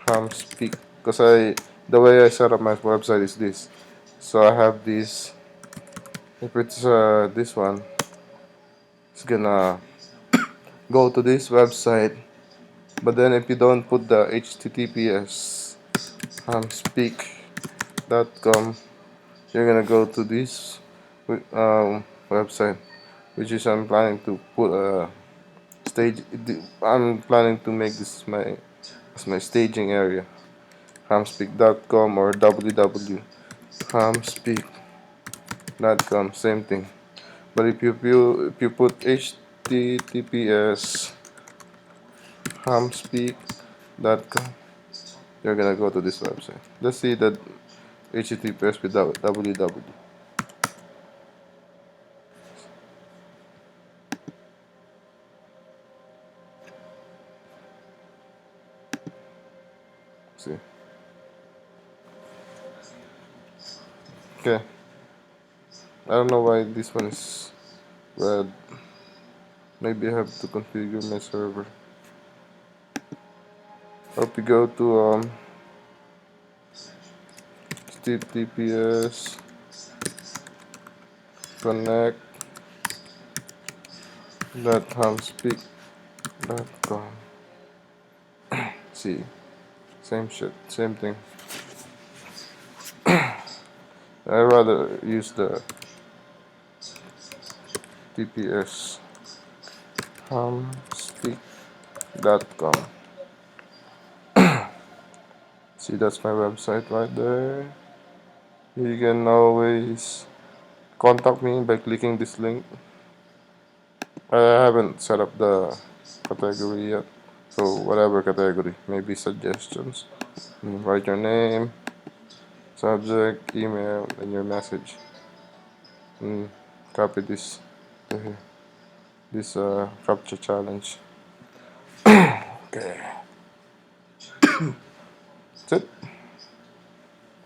Hamspeak, because the way I set up my website is this. So I have this. If it's this one, it's gonna go to this website. But then if you don't put the https hamspeak.com, you're gonna go to this website, which is I'm planning to put a stage. I'm planning to make this my staging area. Hamspeak.com or www.hamspeak.com, same thing. But if you put https hamspeak.com, you're gonna go to this website. Let's see that https without www. See. Okay. I don't know why this one is red. Maybe I have to configure my server. Hope you go to https connect.hamspeak.com. See, same shit, same thing. I rather use the TPS hamspeak.com. See, that's my website right there. You can always contact me by clicking this link. I haven't set up the category yet, so whatever category, maybe suggestions. Write your name, subject, email, and your message. Copy this to here. This capture challenge. Okay. That's it.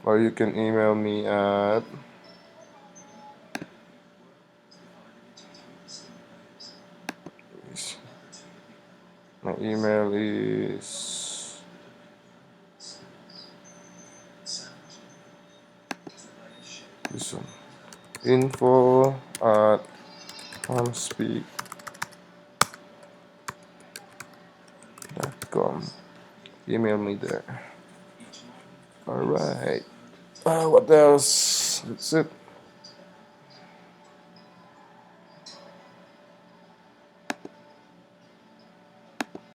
Or you can email me at my email is this one, info@hamspeak.com. Email me there. Alright. What else? That's it.